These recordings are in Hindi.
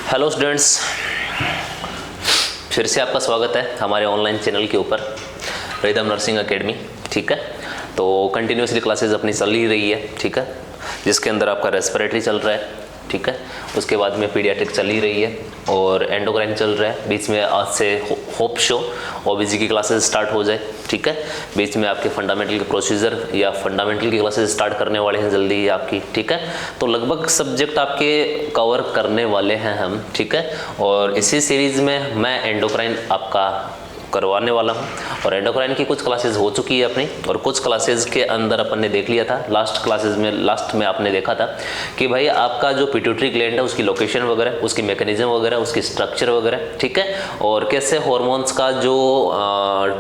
हेलो स्टूडेंट्स, फिर से आपका स्वागत है हमारे ऑनलाइन चैनल के ऊपर रिदम नर्सिंग एकेडमी। ठीक है, तो कंटिन्यूसली क्लासेस अपनी चल ही रही है। ठीक है, जिसके अंदर आपका रेस्पिरेटरी चल रहा है। ठीक है, उसके बाद में पीडियाट्रिक चल ही रही है और एंडोक्राइन चल रहा है। बीच में आज से होप शो ओबीजी की क्लासेस स्टार्ट हो जाए। ठीक है, बीच में आपके फंडामेंटल के प्रोसीजर या फंडामेंटल की क्लासेस स्टार्ट करने वाले हैं जल्दी ही आपकी। ठीक है, तो लगभग सब्जेक्ट आपके कवर करने वाले हैं हम। ठीक है, और इसी सीरीज में मैं एंडोक्राइन आपका करवाने वाला हूँ और एंडोक्राइन की कुछ क्लासेस हो चुकी है अपनी, और कुछ क्लासेस के अंदर अपन ने देख लिया था लास्ट में आपने देखा था कि भाई आपका जो पिट्यूटरी ग्लैंड है उसकी लोकेशन वगैरह, उसकी मैकेनिज्म वगैरह, उसकी स्ट्रक्चर वगैरह। ठीक है, और कैसे हॉर्मोन्स का जो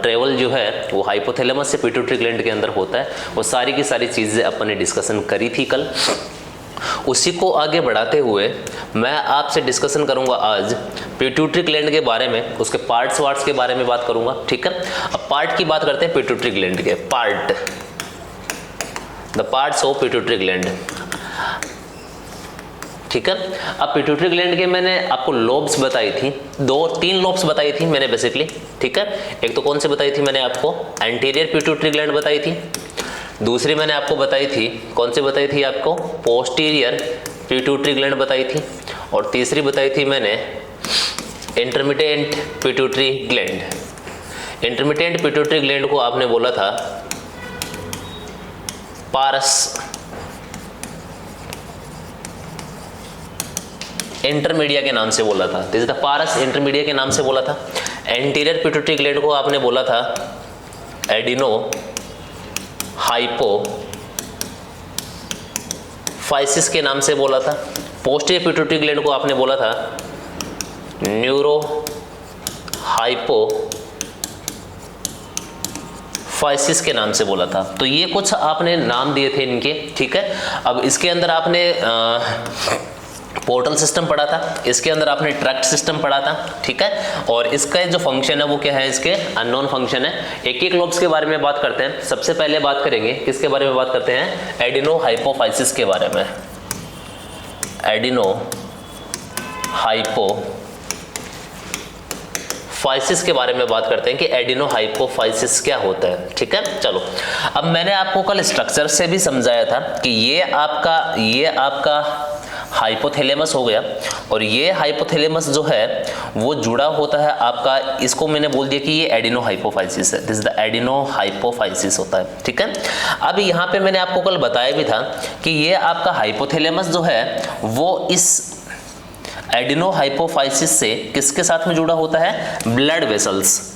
ट्रेवल जो है वो हाइपोथैलेमस से पिट्यूटरी ग्लैंड के अंदर होता है, वो सारी की सारी चीज़ें अपन ने डिस्कशन करी थी कल। उसी को आगे बढ़ाते हुए मैं आपसे डिस्कशन करूंगा आज पिट्यूटरी ग्लैंड के बारे में, उसके पार्ट्स के बारे में बात करूंगा। ठीक है, अब पार्ट की बात करते हैं पिट्यूटरी ग्लैंड के। The parts of pituitary gland. ठीक है, अब पिट्यूटरी ग्लैंड के मैंने आपको लोब्स बताई थी, 2-3 लोब्स बताई थी मैंने बेसिकली। ठीक है, एक तो कौन सी बताई थी मैंने आपको, एंटीरियर पिट्यूटरी ग्लैंड बताई थी। दूसरी मैंने आपको बताई थी, कौन सी बताई थी आपको, पोस्टीरियर पिट्यूटरी ग्लैंड बताई थी। और तीसरी बताई थी मैंने intermittent pituitary gland. Intermittent pituitary gland को आपने बोला था पारस इंटरमीडिया के नाम से बोला था। This is the Paras intermedia के नाम से बोला था। एंटीरियर पिट्यूटरी ग्लैंड को आपने बोला था एडिनो हाइपोफाइसिस के नाम से बोला था। पोस्टीरियर पिट्यूटरी ग्लैंड को आपने बोला था न्यूरो हाइपोफाइसिस के नाम से बोला था। तो ये कुछ आपने नाम दिए थे इनके। ठीक है, अब इसके अंदर आपने पोर्टल सिस्टम पढ़ा था, इसके अंदर आपने ट्रैक्ट सिस्टम पढ़ा था। ठीक है, और इसका जो फंक्शन है वो क्या है, इसके अननोन फंक्शन है। एक एक लोब्स के बारे में बात करते हैं। सबसे पहले बात करेंगे किसके बारे में बात करते हैं, एडिनो हाइपोफाइसिस के बारे में। एडिनो हाइपोफाइसिस के बारे में बात करते हैं कि एडिनो हाइपोफाइसिस क्या होता है। ठीक है, चलो अब मैंने आपको कल स्ट्रक्चर से भी समझाया था कि ये आपका हाइपोथैलेमस हो गया, और ये हाइपोथैलेमस जो है वो जुड़ा होता है आपका, इसको मैंने बोल दिया कि ये एडिनो हाइपोफाइसिस है। This is the adeno hypophysis होता है। ठीक है, अब यहाँ पे मैंने आपको कल बताया भी था कि ये आपका हाइपोथैलेमस जो है वो इस एडिनो हाइपोफाइसिस से किसके साथ में जुड़ा होता है, ब्लड वेसल्स।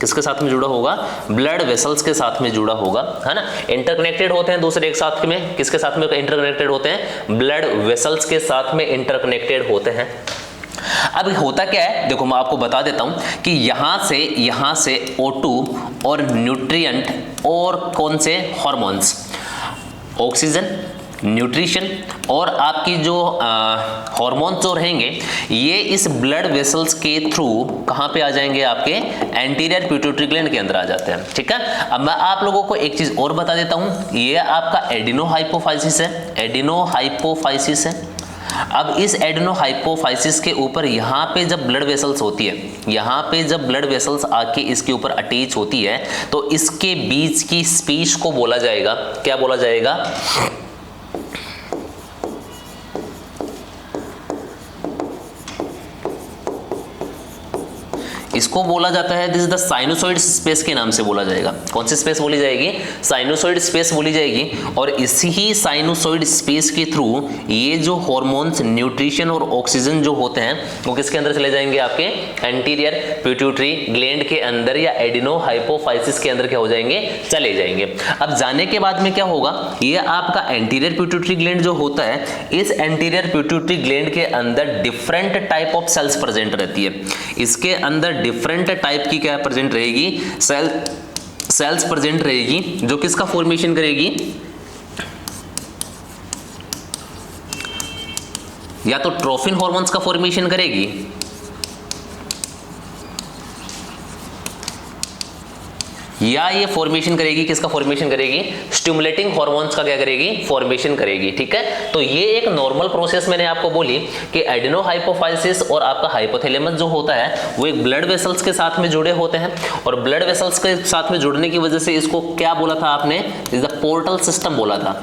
किसके साथ में जुड़ा होगा, ब्लड वेसल्स के साथ में जुड़ा होगा, है ना। इंटरकनेक्टेड होते हैं दूसरे एक साथ में, किसके साथ में इंटरकनेक्टेड होते हैं, ब्लड वेसल्स के साथ में इंटरकनेक्टेड होते हैं। अब होता क्या है, देखो मैं आपको बता देता हूं कि यहां से O2 और न्यूट्रिएंट और कौन से हार्मोन्स, ऑक्सीजन, न्यूट्रिशन और आपकी जो हार्मोन्स जो रहेंगे ये इस ब्लड वेसल्स के थ्रू कहाँ पे आ जाएंगे, आपके एंटीरियर पिट्यूटरी ग्लैंड के अंदर आ जाते हैं। ठीक है, अब मैं आप लोगों को एक चीज और बता देता हूं, ये आपका एडिनो हाइपोफाइसिस है। एडिनो हाइपोफाइसिस है। अब इस एडिनो हाइपोफाइसिस के ऊपर यहाँ पे जब ब्लड वेसल्स होती है, यहाँ पे जब ब्लड वेसल्स आके इसके ऊपर अटैच होती है तो इसके बीच की स्पेस को बोला जाएगा, क्या बोला जाएगा, इसको बोला जाता है, this is the sinusoid space के नाम से बोला जाएगा। कौन सी स्पेस बोली जाएगी, साइनोसॉइड स्पेस बोली जाएगी। और इसी ही साइनोसॉइड स्पेस के थ्रू ये जो हार्मोन्स, न्यूट्रिशन और ऑक्सीजन जो होते हैं वो किसके अंदर चले जाएंगे, आपके एंटीरियर पिट्यूटरी ग्लैंड के अंदर या एडिनो हाइपोफाइसिस के अंदर क्या हो जाएंगे, चले जाएंगे। अब जाने के बाद में क्या होगा, ये आपका एंटीरियर पिट्यूटरी ग्लैंड जो होता है, इस एंटीरियर पिट्यूटरी ग्लैंड के अंदर different type of cells present रहती है। इसके अंदर डिफरेंट टाइप की क्या प्रेजेंट रहेगी, सेल्स प्रेजेंट रहेगी, जो किसका फॉर्मेशन करेगी, या तो ट्रोफिन हार्मोन्स का फॉर्मेशन करेगी या ये फॉर्मेशन करेगी, किसका फॉर्मेशन करेगी, स्टिमुलेटिंग हार्मोन्स का क्या करेगी, फॉर्मेशन करेगी। ठीक है, तो ये एक नॉर्मल प्रोसेस मैंने आपको बोली कि एडिनोहाइपोफाइसिस और आपका हाइपोथैलेमस जो होता है वो एक ब्लड वेसल्स के साथ में जुड़े होते हैं, और ब्लड वेसल्स के साथ में जुड़ने की वजह से इसको क्या बोला था आपने, इज द पोर्टल सिस्टम बोला था।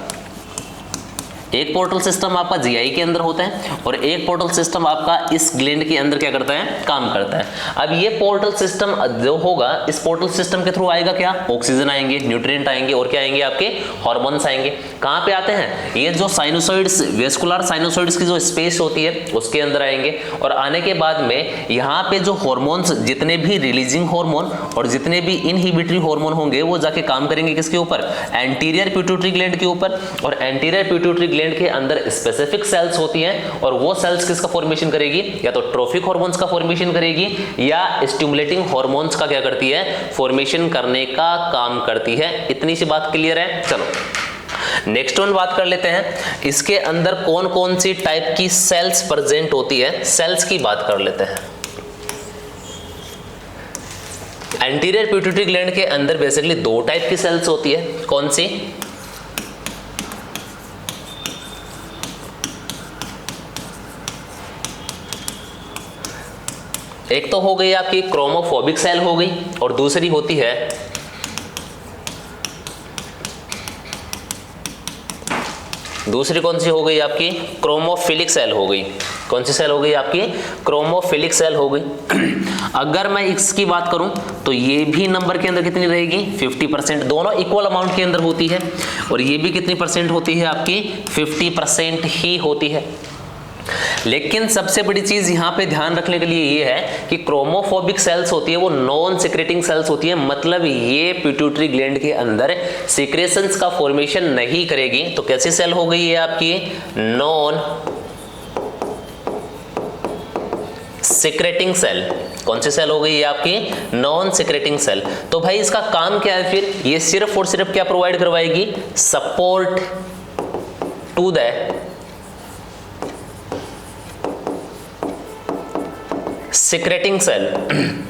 एक पोर्टल सिस्टम आपका जीआई के अंदर होता है और एक पोर्टल सिस्टम आपका इस ग्लैंड के अंदर क्या करता है, काम करता है। अब ये पोर्टल सिस्टम जो होगा, इस पोर्टल सिस्टम के थ्रू आएगा क्या, ऑक्सीजन आएंगे, न्यूट्रिएंट आएंगे और क्या आएंगे, आपके हार्मोन्स आएंगे। कहाँ पे आते हैं, ये जो साइनोसॉइड्स, वेस्कुलर साइनोसॉइड्स की जो स्पेस होती है उसके अंदर आएंगे, और आने के बाद में यहाँ पे जो हार्मोन्स, जितने भी रिलीजिंग हार्मोन और जितने भी इनहिबिटरी हार्मोन होंगे वो जाके काम करेंगे किसके ऊपर, एंटीरियर पिट्यूटरी ग्लैंड के ऊपर। और एंटीरियर पिट्यूटरी ग्लैंड के अंदर स्पेसिफिक सेल्स होती हैं, और वो सेल्स किसका फॉर्मेशन करेगी, या तो ट्रोफिक हार्मोन्स का फॉर्मेशन करेगी या स्टिमुलेटिंग हार्मोन्स का क्या करती है, फॉर्मेशन करने का काम करती है। इतनी सी बात क्लियर है। चलो नेक्स्ट वन बात कर लेते हैं, इसके अंदर कौन कौन सी टाइप की सेल्स प्रेजेंट होती है, सेल्स की बात कर लेते हैं। एंटीरियर पिट्यूटरी ग्लैंड के अंदर बेसिकली दो टाइप की सेल्स होती है, कौन सी, एक तो हो गई आपकी क्रोमोफोबिक सेल हो गई, और दूसरी होती है दूसरी कौन सी हो गई आपकी, क्रोमोफिलिक सेल हो गई। कौन सी सेल हो गई आपकी, क्रोमोफिलिक सेल हो गई। अगर मैं इसकी बात करूं तो ये भी नंबर के अंदर कितनी रहेगी, 50%, दोनों इक्वल अमाउंट के अंदर होती है, और ये भी कितनी परसेंट होती है आपकी, 50% ही होती है। लेकिन सबसे बड़ी चीज यहां पे ध्यान रखने के लिए ये है कि क्रोमोफोबिक सेल्स होती है वो नॉन सिक्रेटिंग सेल्स होती है, मतलब ये पिट्यूटरी ग्लैंड के अंदर सिक्रेशंस का फॉर्मेशन नहीं करेगी। तो कैसी सेल हो गई है आपकी, नॉन सिक्रेटिंग सेल। कौन सी सेल हो गई है आपकी, नॉन सिक्रेटिंग सेल। तो भाई इसका काम क्या है फिर, ये सिर्फ और सिर्फ क्या प्रोवाइड करवाएगी, support to the secreting cell.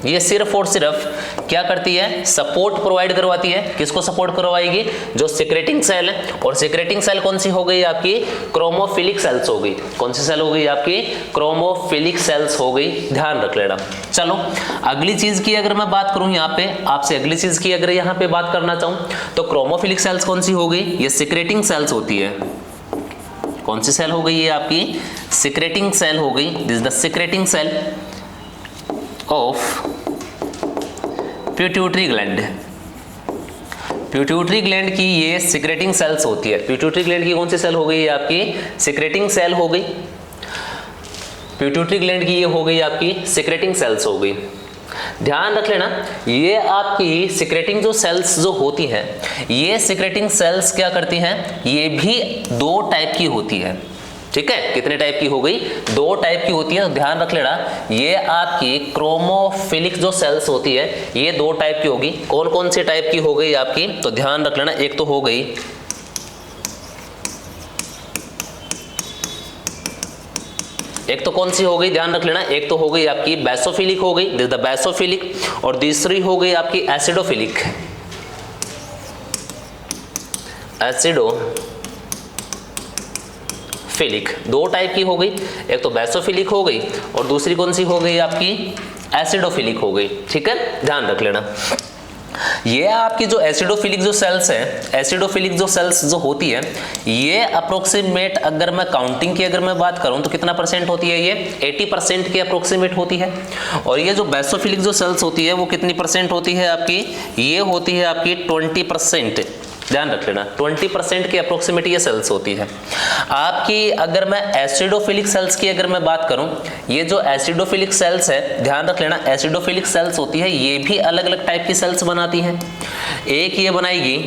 ये सिर्फ और सिर्फ क्या करती है, सपोर्ट प्रोवाइड करवाती है। किसको सपोर्ट करवाएगी, जो सिक्रेटिंग सेल है। और सिक्रेटिंग सेल कौन सी हो गई आपकी, क्रोमोफिलिक सेल्स हो गई। कौन सी सेल हो गई आपकी, क्रोमोफिलिक सेल्स हो गई, ध्यान रख लेना। चलो अगली चीज की अगर मैं बात करूं, यहाँ पे आपसे अगली चीज की अगर यहाँ पे बात करना चाहूं तो क्रोमोफिलिक सेल्स कौन सी हो गई, ये सिक्रेटिंग सेल्स होती है। कौन सी सेल हो गई है आपकी, सिक्रेटिंग सेल हो गई। This is the secreting cell of pituitary gland. Pituitary gland की ये सिक्रेटिंग सेल्स होती है। पिट्यूटरी ग्लैंड की कौन सी सेल हो गई आपकी, सिक्रेटिंग सेल हो गई। पिट्यूटरी ग्लैंड की ये हो गई आपकी सिक्रेटिंग सेल्स हो गई। ध्यान रख लेना, ये आपकी सिक्रेटिंग जो सेल्स जो होती हैं, ये सिक्रेटिंग सेल्स क्या करती हैं, ये भी दो टाइप की होती है। ठीक है, कितने टाइप की हो गई, दो टाइप की होती है। तो ध्यान रख लेना, ये आपकी क्रोमोफिलिक जो सेल्स होती है ये दो टाइप की होगी। कौन कौन से टाइप की हो गई आपकी, तो ध्यान रख लेना, एक तो हो गई एक तो कौन सी हो गई, ध्यान रख लेना, एक तो हो गई आपकी बेसोफिलिक हो गई, दिस द बेसोफिलिक, और दूसरी हो गई आपकी एसिडोफिलिक। एसिडोफिलिक दो टाइप की हो गई, एक तो बेसोफिलिक हो गई और दूसरी कौन सी हो गई आपकी एसिडोफिलिक हो गई। ठीक है, ध्यान रख लेना। ये आपकी जो एसिडोफिलिक जो सेल्स है, एसिडोफिलिक जो सेल्स जो होती है, ये अप्रोक्सीमेट अगर मैं काउंटिंग की अगर मैं बात करूं तो कितना परसेंट होती है, ये 80% के अप्रोक्सीमेट होती है। और ये जो बेसोफिलिक जो सेल्स होती है वो कितनी परसेंट होती है आपकी, ये होती है आपकी 20%। ध्यान रख लेना, 20% के अप्रोक्सीमेट ये सेल्स होती है आपकी। अगर मैं एसिडोफिलिक सेल्स की अगर मैं बात करूं, ये जो एसिडोफिलिक सेल्स है, ध्यान रख लेना, एसिडोफिलिक सेल्स होती है, ये भी अलग अलग टाइप की सेल्स बनाती हैं। एक ये बनाएगी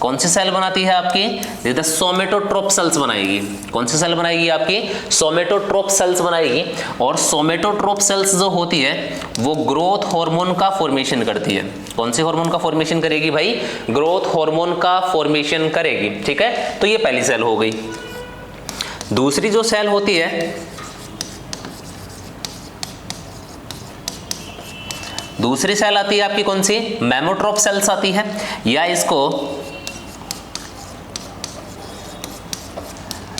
कौन सी सेल बनाती है आपकी, सोमेटोट्रोप सेल्स बनाएगी। कौन सी सेल बनाएगी आपकी, सोमेटोट्रोप सेल्स बनाएगी। और सोमेटोट्रोप सेल्स जो होती है वो ग्रोथ हार्मोन का फॉर्मेशन करती है। कौन सी हार्मोन का फॉर्मेशन करेगी भाई, ग्रोथ हार्मोन का फॉर्मेशन करेगी। ठीक है, तो ये पहली सेल हो गई। दूसरी जो सेल होती है दूसरी सेल आती है आपकी कौन सी, मेमोट्रोप सेल्स आती है, या इसको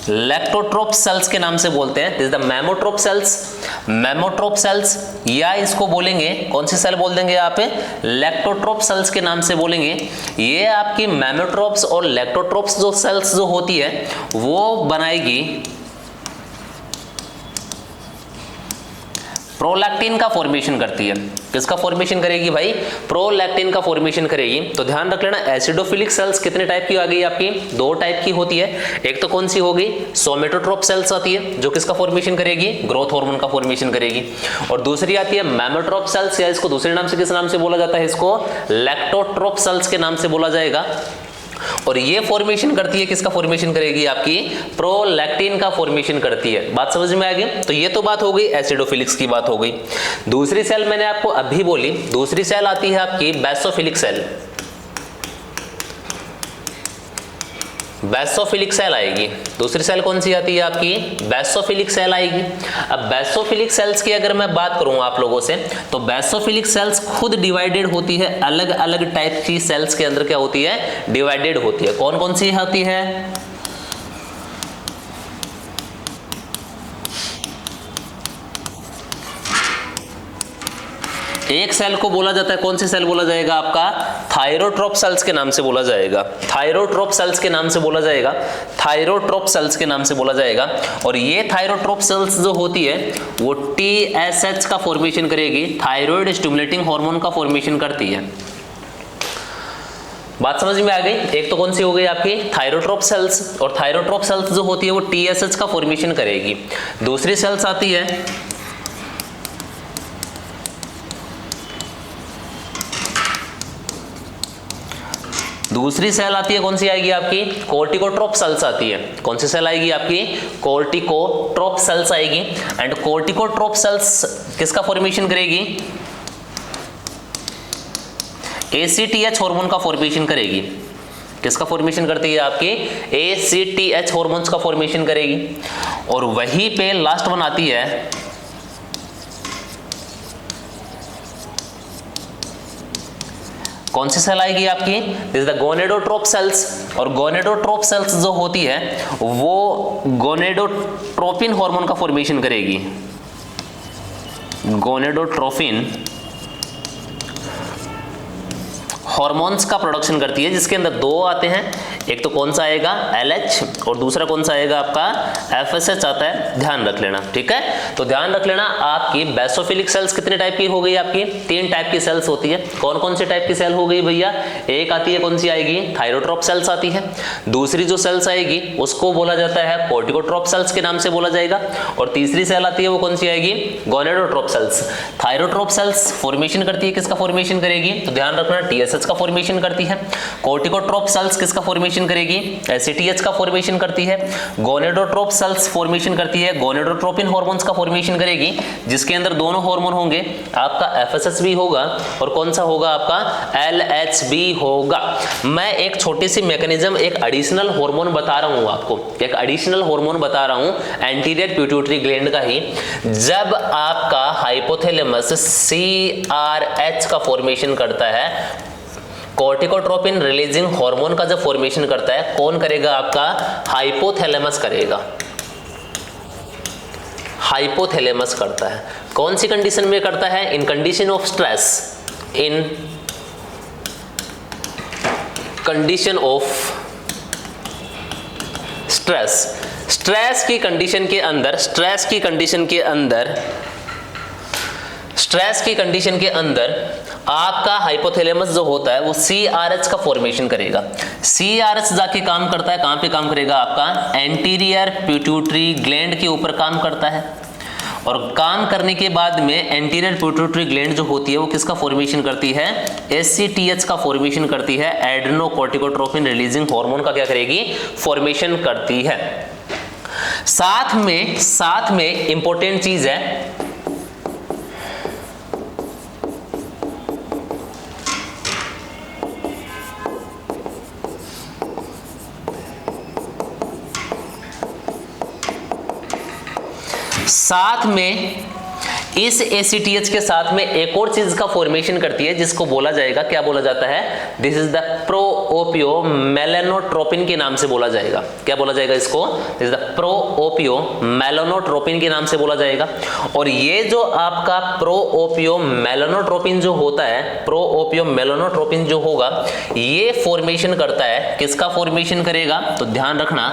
लैक्टोट्रोप सेल्स के नाम से बोलते हैं। दिस इज द मेमोट्रोप सेल्स, या इसको बोलेंगे कौन सी सेल बोल देंगे यहाँ पे, लैक्टोट्रोप सेल्स के नाम से बोलेंगे। ये आपकी मेमोट्रोप्स और लैक्टोट्रोप्स जो सेल्स जो होती है वो बनाएगी प्रोलैक्टिन का फॉर्मेशन करती है। किसका फॉर्मेशन करेगी भाई, प्रोलैक्टिन का फॉर्मेशन करेगी। तो ध्यान रख लेना, एसिडोफिलिक सेल्स कितने टाइप की आ गई आपकी, 2 टाइप की होती है। एक तो कौन सी हो गई, सोमेटोट्रोप सेल्स आती है जो किसका फॉर्मेशन करेगी, ग्रोथ हार्मोन का फॉर्मेशन करेगी। और दूसरी आती है मेमोट्रोप सेल्स, या इसको दूसरे नाम से किस नाम से बोला जाता है, इसको लैक्टोट्रोप सेल्स के नाम से बोला जाएगा। और ये फॉर्मेशन करती है, किसका फॉर्मेशन करेगी, आपकी प्रोलैक्टिन का फॉर्मेशन करती है। बात समझ में आ गई। तो ये तो बात हो गई एसिडोफिलिक्स की बात हो गई। दूसरी सेल मैंने आपको अभी बोली, दूसरी सेल आती है आपकी बेसोफिलिक सेल। बेसोफिलिक सेल आएगी। दूसरी सेल कौन सी आती है आपकी, बेसोफिलिक सेल आएगी। अब बेसोफिलिक सेल्स की अगर मैं बात करूं आप लोगों से, तो बेसोफिलिक सेल्स खुद डिवाइडेड होती है, अलग अलग टाइप की सेल्स के अंदर क्या होती है, डिवाइडेड होती है। कौन कौन सी होती है, एक सेल को बोला जाता है, कौन सी सेल बोला जाएगा आपका, थायरोट्रोप सेल्स के नाम से बोला जाएगा। थायरोट्रोप सेल्स के नाम से बोला जाएगा, थायरोट्रोप सेल्स के नाम से बोला जाएगा। और ये थायरोट्रोप सेल्स जो होती है वो TSH का फॉर्मेशन करेगी, थायराइड स्टिमुलेटिंग हार्मोन का फॉर्मेशन करती है। बात समझ में आ गई। एक तो कौन सी हो गई आपकी थायरोट्रोप सेल्स, और थायरोट्रोप सेल्स जो होती है वो TSH का फॉर्मेशन करेगी। दूसरी सेल्स आती है दूसरी सेल आती है, कौन सी आएगी आपकी, कोर्टिकोट्रोप सेल्स आती है। कौन सी सेल आएगी आपकी, कोर्टिकोट्रोप सेल्स आएगी। एंड कोर्टिकोट्रोप सेल्स किसका फॉर्मेशन करेगी, ACTH हार्मोन का फॉर्मेशन करेगी। किसका फॉर्मेशन करती है आपकी, ACTH हार्मोन्स का फॉर्मेशन करेगी। और वहीं पे लास्ट वन आती है कौन सी सेल आएगी आपकी, दिस इज द गोनेडोट्रोप सेल्स। और गोनेडोट्रोप सेल्स जो होती है वो गोनेडोट्रोपिन हार्मोन का फॉर्मेशन करेगी। गोनेडोट्रोपिन हॉर्मोन्स का प्रोडक्शन करती है, जिसके अंदर 2 आते हैं। एक तो कौन सा आएगा, LH, और दूसरा कौन सा आएगा आपका, FSH आता है। ध्यान रख लेना, ठीक है। तो ध्यान रख लेना, आपकी बेसोफिलिक सेल्स कितने टाइप की हो गई आपकी, 3 टाइप की सेल्स होती है। कौन कौन से टाइप की सेल हो गई भैया, एक आती है कौन सी आएगी, थायरोट्रोप सेल्स आती है। दूसरी जो सेल्स आएगी उसको बोला जाता है कोर्टिकोट्रोप सेल्स के नाम से बोला जाएगा। और तीसरी सेल आती है वो कौन सी आएगी, गोनेडोट्रोप सेल्स। थायरोट्रोप सेल्स फॉर्मेशन करती है, किसका फॉर्मेशन करेगी, तो ध्यान रखना TSH का फॉर्मेशन करती है। कोर्टिकोट्रोप सेल्स किसका फॉर्मेशन करेगी, ACTH का फॉर्मेशन करती है। गोनेडोट्रोप सेल्स फॉर्मेशन करती है, गोनेडोट्रोपिन हार्मोन्स का फॉर्मेशन करेगी, जिसके अंदर दोनों हार्मोन होंगे, आपका FSH भी होगा और कौन सा होगा आपका, LH भी होगा। मैं एक छोटी सी मैकेनिज्म, एक एडिशनल हार्मोन बता रहा हूं आपको, एक एडिशनल हार्मोन बता रहा हूं एंटीरियर पिट्यूटरी ग्लैंड का ही। जब आपका हाइपोथैलेमस CRH का फॉर्मेशन करता है, कोर्टिकोट्रोपिन रिलीजिंग हार्मोन का जब फॉर्मेशन करता है, कौन करेगा आपका, हाइपोथैलेमस करेगा। हाइपोथैलेमस करता है। कौन सी कंडीशन में करता है, in condition of stress, in condition of stress. Stress की कंडीशन के अंदर, स्ट्रेस की कंडीशन के अंदर, स्ट्रेस की कंडीशन के अंदर आपका हाइपोथैलेमस जो होता है वो CRH का फॉर्मेशन करेगा। CRH जाके काम करता है, कहां पे काम करेगा आपका, एंटीरियर पिट्यूटरी ग्लैंड के ऊपर काम करता है। और काम करने के बाद में एंटीरियर पिट्यूटरी ग्लैंड जो होती है वो किसका फॉर्मेशन करती है, ACTH का फॉर्मेशन करती है। एड्रेनोकोर्टिकोट्रोपिन रिलीजिंग हार्मोन का क्या करेगी, फॉर्मेशन करती है। साथ में इंपॉर्टेंट चीज है, साथ में इस ACTH के साथ में एक और चीज का फॉर्मेशन करती है जिसको बोला जाएगा, क्या बोला जाता है, दिस इज द प्रोओपियो मेलानोट्रोपिन के नाम से बोला जाएगा। क्या बोला जाएगा इसको, दिस इज द प्रोओपियो मेलानोट्रोपिन के नाम से बोला जाएगा। और ये जो आपका प्रोओपियो मेलानोट्रोपिन जो होता है, प्रोओपियो मेलानोट्रोपिन जो होगा, ये फॉर्मेशन करता है, किसका फॉर्मेशन करेगा, तो ध्यान रखना,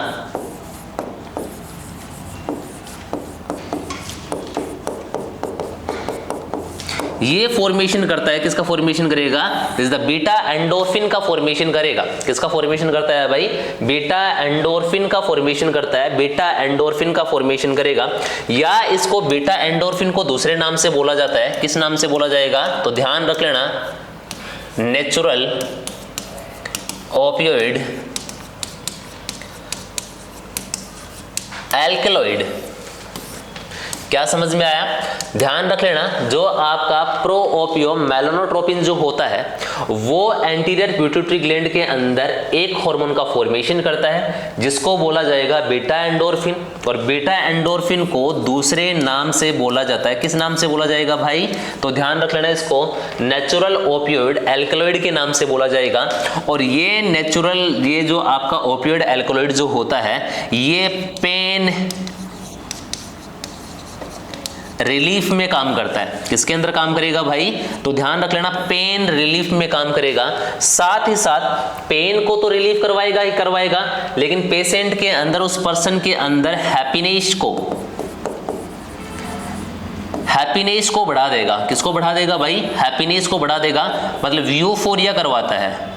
ये फॉर्मेशन करता है, किसका फॉर्मेशन करेगा, दिस द बीटा एंडोर्फिन का फॉर्मेशन करेगा। किसका फॉर्मेशन करता है भाई, बीटा एंडोर्फिन का फॉर्मेशन करता है, बीटा एंडोर्फिन का फॉर्मेशन करेगा। या इसको बीटा एंडोर्फिन को दूसरे नाम से बोला जाता है, किस नाम से बोला जाएगा, तो ध्यान रख लेना, नेचुरल ओपियोइड एल्कलॉइड। क्या समझ में आया, ध्यान रख लेना, जो आपका प्रोओपियो मेलानोट्रोपिन जो होता है वो एंटीरियर पिट्यूटरी ग्लैंड के अंदर एक हार्मोन का फॉर्मेशन करता है जिसको बोला जाएगा बीटा एंडोर्फिन। और बीटा एंडोर्फिन को दूसरे नाम से बोला जाता है, किस नाम से बोला जाएगा भाई, तो ध्यान रख लेना, इसको नेचुरल ओपियोइड एल्कलॉइड के नाम से बोला जाएगा। और ये नेचुरल, ये जो आपका ओपियोइड एल्कलॉइड जो होता है, ये पेन रिलीफ में काम करता है। किसके अंदर काम करेगा भाई, तो ध्यान रख लेना, पेन रिलीफ में काम करेगा। साथ ही साथ पेन को तो रिलीफ करवाएगा ही करवाएगा, लेकिन पेशेंट के अंदर, उस पर्सन के अंदर हैप्पीनेस को बढ़ा देगा। किसको बढ़ा देगा भाई, हैप्पीनेस को बढ़ा देगा, मतलब यूफोरिया करवाता है।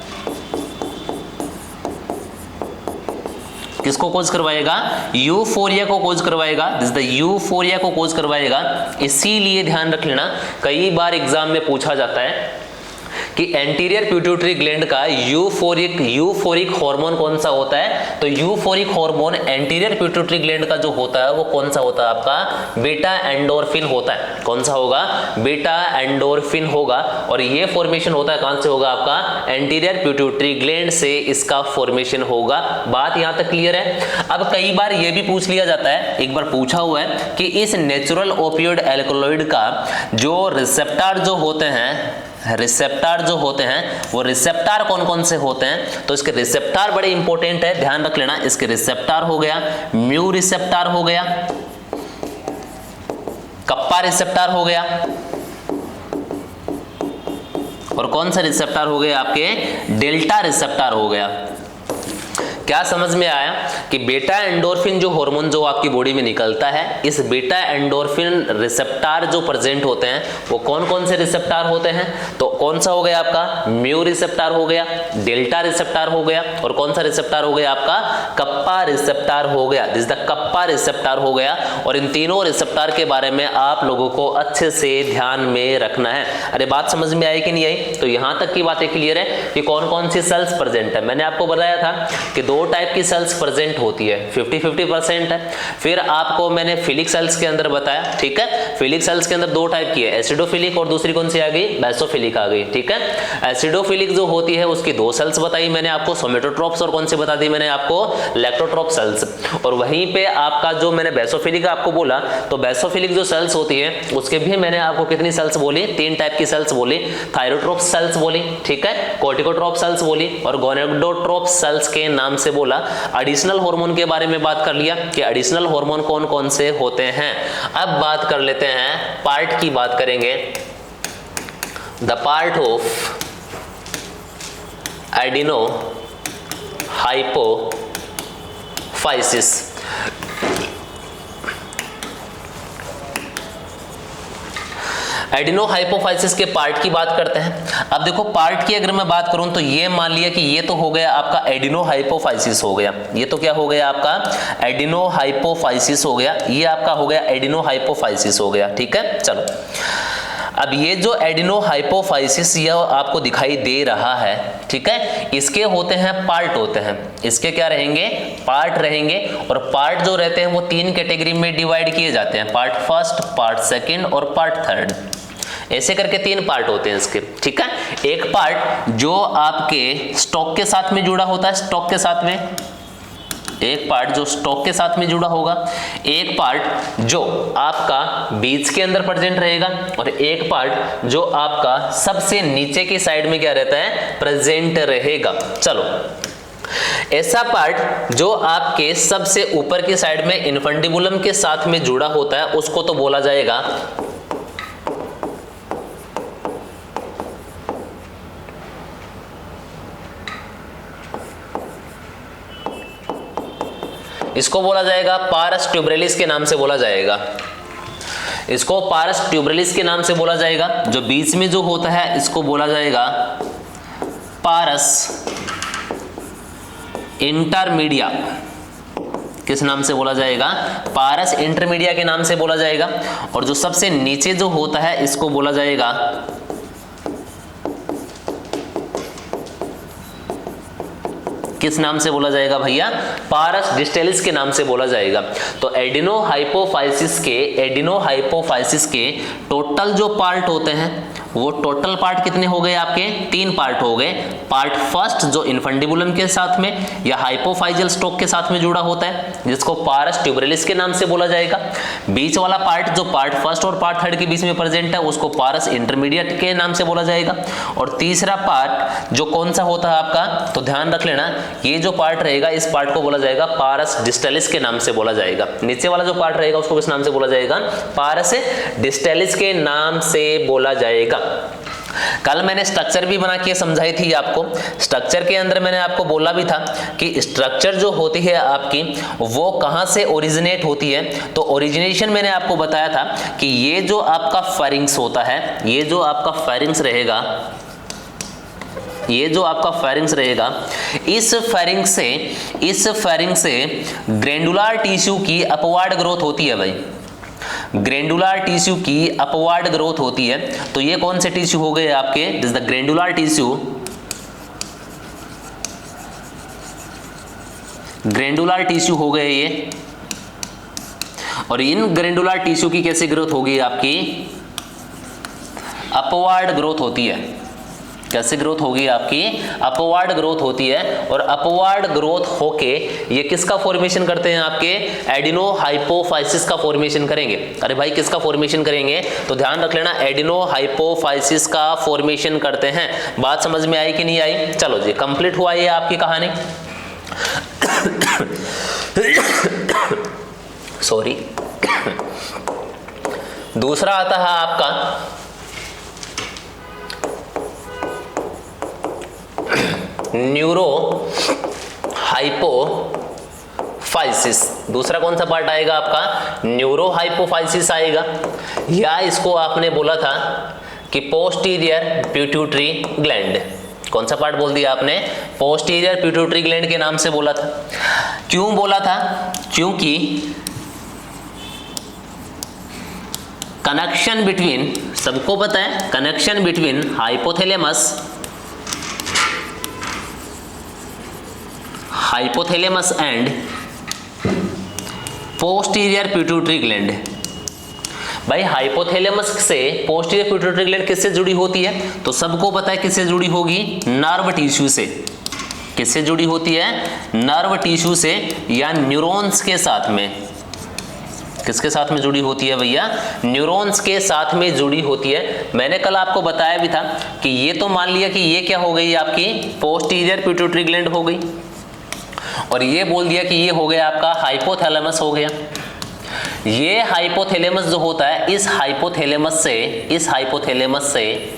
किसको कोज करवाएगा, यूफोरिया को कोज करवाएगा, दिस द यूफोरिया को कोज करवाएगा। इसीलिए ध्यान रख लेना, कई बार एग्जाम में पूछा जाता है कि एंटीरियर पिट्यूटरी ग्लैंड का यूफोरिक हार्मोन कौन सा होता है, तो euphoric hormone anterior pituitary gland का जो होता है वो कौन सा होता है, आपका बीटा एंडोर्फिन होता है। कौन सा होगा, बीटा एंडोर्फिन होगा। और ये फॉर्मेशन होता है कहां से होगा, आपका एंटीरियर पिट्यूटरी ग्लैंड से इसका फॉर्मेशन होगा। बात यहां तक क्लियर है। अब कई बार ये भी पूछ लिया जाता है, एक बार पूछा हुआ है कि इस नेचुरल ओपियोइड एल्कलॉइड का जो रिसेप्टर जो होते हैं, रिसेप्टर जो होते हैं, वो रिसेप्टर कौन कौन से होते हैं, तो इसके रिसेप्टर बड़े इंपॉर्टेंट है, ध्यान रख लेना। इसके रिसेप्टर हो गया, म्यू रिसेप्टर हो गया, कप्पा रिसेप्टर हो गया, और कौन सा रिसेप्टर हो गया, आपके डेल्टा रिसेप्टर हो गया। क्या समझ में आया कि बीटा एंडोर्फिन जो हार्मोन जो आपकी बॉडी में निकलता है, इस बीटा एंडोर्फिन रिसेप्टर जो प्रेजेंट होते हैं वो कौन कौन से रिसेप्टर होते हैं, तो कौन सा हो गया आपका, म्यू रिसेप्टर हो गया, डेल्टा रिसेप्टर हो गया, और कौन सा रिसेप्टर हो गया आपका, कप्पा रिसेप्टर हो गया, दिस द कप्पा रिसेप्टर हो गया। और इन तीनों रिसेप्टर के बारे में आप लोगों को अच्छे से ध्यान में रखना है। अरे बात समझ में आई कि नहीं आई, तो यहां तक की बातें क्लियर है कि कौन कौन सी सेल्स प्रेजेंट है। मैंने आपको बताया था कि दो टाइप की सेल्स प्रेजेंट होती है, 50-50% है। फिर आपको मैंने फिलिक सेल्स के अंदर बताया, ठीक है, फिलिक सेल्स के अंदर दो टाइप की है, एसिडोफिलिक और दूसरी कौन सी आ गई, बेसोफिलिक आ गई, ठीक है। एसिडोफिलिक जो होती है उसकी दो सेल्स बताई मैंने आपको, सोमेटोट्रोप्स, और कौन सी बता दी मैंने आपको, लैक्टोट्रोप सेल्स। और वहीं पे आपका जो मैंने बेसोफिलिक आपको बोला, तो बेसोफिलिक जो सेल्स होती है उसके भी मैंने आपको कितनी सेल्स बोली, तीन टाइप की सेल्स बोली, थायरोट्रोप सेल्स बोली, ठीक है, कोर्टिकोट्रोप सेल्स बोली, और गोनेडोट्रोप सेल्स के नाम से बोला। एडिशनल हार्मोन के बारे में बात कर लिया कि एडिशनल हार्मोन कौन कौन से होते हैं। अब बात कर लेते हैं, पार्ट की बात करेंगे, the part of adeno hypophysis. Adeno hypophysis के पार्ट की बात करते हैं। अब देखो पार्ट की अगर मैं बात करूं तो ये मान लिया कि ये तो हो गया आपका एडिनो हाइपोफाइसिस हो गया, ये तो क्या हो गया आपका एडिनो हाइपोफाइसिस हो गया, ये आपका हो गया एडिनो हाइपोफाइसिस हो गया, ठीक है। चलो अब ये जो एडिनो हाइपोफाइसिस ये आपको दिखाई दे रहा है, ठीक है, इसके होते हैं पार्ट होते हैं, इसके क्या रहेंगे, पार्ट रहेंगे। और पार्ट जो रहते हैं वो तीन कैटेगरी में डिवाइड किए जाते हैं, पार्ट फर्स्ट, पार्ट सेकंड और पार्ट थर्ड, ऐसे करके तीन पार्ट होते हैं इसके, ठीक है। एक पार्ट जो आपके स्टॉक के साथ में जुड़ा होता है, स्टॉक के साथ में, एक पार्ट जो स्टॉक के साथ में जुड़ा होगा, एक पार्ट जो आपका बीच के अंदर प्रेजेंट रहेगा, और एक पार्ट जो आपका सबसे नीचे की साइड में क्या रहता है, प्रेजेंट रहेगा। चलो, ऐसा पार्ट जो आपके सबसे ऊपर की साइड में इन्फंडिबुलम के साथ में जुड़ा होता है उसको तो बोला जाएगा इसको बोला जाएगा पारस ट्यूबरेलिस के नाम से बोला जाएगा। इसको पारस ट्यूबरेलिस के नाम से बोला जाएगा। जो बीच में जो होता है इसको बोला जाएगा पारस इंटरमीडिया। किस नाम से बोला जाएगा, पारस इंटरमीडिया के नाम से बोला जाएगा। और जो सबसे नीचे जो होता है इसको बोला जाएगा किस नाम से बोला जाएगा भैया, पारस डिस्टेलिस के नाम से बोला जाएगा। तो एडिनोहाइपोफाइसिस के टोटल जो पार्ट होते हैं वो टोटल पार्ट कितने हो गए आपके, 3 पार्ट हो गए। पार्ट फर्स्ट जो इन्फंडिबुलम के साथ में या हाइपोफाइजल स्टॉक के साथ में जुड़ा होता है जिसको पारस ट्यूबरेलिस के नाम से बोला जाएगा। बीच वाला पार्ट जो पार्ट फर्स्ट और पार्ट थर्ड के बीच में प्रेजेंट है उसको पारस इंटरमीडिएट के नाम से बोला जाएगा। और तीसरा पार्ट जो कौन सा होता है आपका, तो ध्यान रख लेना, ये जो पार्ट रहेगा इस पार्ट को बोला जाएगा पारस डिस्टेलिस के नाम से बोला जाएगा। नीचे वाला जो पार्ट रहेगा उसको किस नाम से बोला जाएगा, पारस डिस्टेलिस के नाम से बोला जाएगा। कल मैंने स्ट्रक्चर भी बना के समझाई थी आपको। स्ट्रक्चर के अंदर मैंने आपको बोला भी था कि स्ट्रक्चर जो होती है आपकी वो कहां से ओरिजिनेट होती है। तो ओरिजिनेशन मैंने आपको बताया था कि ये जो आपका फेरिंग्स होता है, ये जो आपका फेरिंग्स रहेगा, ये जो आपका फेरिंग्स रहेगा, इस फेरिंग्स से ग्रैंडुलर टिश्यू की अपवार्ड ग्रोथ होती है भाई। ग्रैंडुलर टिश्यू की अपवार्ड ग्रोथ होती है। तो ये कौन से टिश्यू हो गए आपके, this the glandular tissue. Glandular tissue हो गए ये। और इन ग्रैंडुलर टिश्यू की कैसे ग्रोथ होगी आपकी, अपवार्ड ग्रोथ होती है। कैसे ग्रोथ होगी आपकी, अपवार्ड ग्रोथ होती है। और अपवार्ड ग्रोथ होके ये किसका फॉर्मेशन करते हैं आपके, एडिनोहाइपोफाइसिस का फॉर्मेशन करेंगे। अरे भाई किसका फॉर्मेशन करेंगे, तो ध्यान रख लेना, एडिनोहाइपोफाइसिस का फॉर्मेशन करते हैं। बात समझ में आई कि नहीं आई। चलो जी, कंप्लीट हुआ ये आपकी कहानी। सॉरी। दूसरा आता है आपका न्यूरो हाइपोफाइसिस। दूसरा कौन सा पार्ट आएगा आपका, न्यूरो हाइपोफाइसिस आएगा। या इसको आपने बोला था कि पोस्टीरियर पिट्यूटरी ग्लैंड। कौन सा पार्ट बोल दिया आपने, पोस्टीरियर पिट्यूटरी ग्लैंड के नाम से बोला था। क्यों बोला था, क्योंकि कनेक्शन बिटवीन, सबको पता है, connection between hypothalamus and posterior pituitary gland. भाई हाइपोथैलेमस से पोस्टीरियर पिट्यूटरी ग्लैंड किससे जुड़ी होती है, तो सबको पता है किससे जुड़ी होगी, नर्व टिश्यू से। किससे जुड़ी होती है, नर्व टिश्यू से या न्यूरॉन्स के साथ में। किसके साथ में जुड़ी होती है भैया, न्यूरॉन्स के साथ में जुड़ी होती है। मैंने कल आपको बताया भी था कि ये तो मान लिया कि ये क्या हो गई आपकी, पोस्टीरियर पिट्यूटरी ग्लैंड हो गई, और ये बोल दिया कि ये हो गया आपका हाइपोथैलेमस हो गया। ये हाइपोथैलेमस जो होता है, इस हाइपोथैलेमस से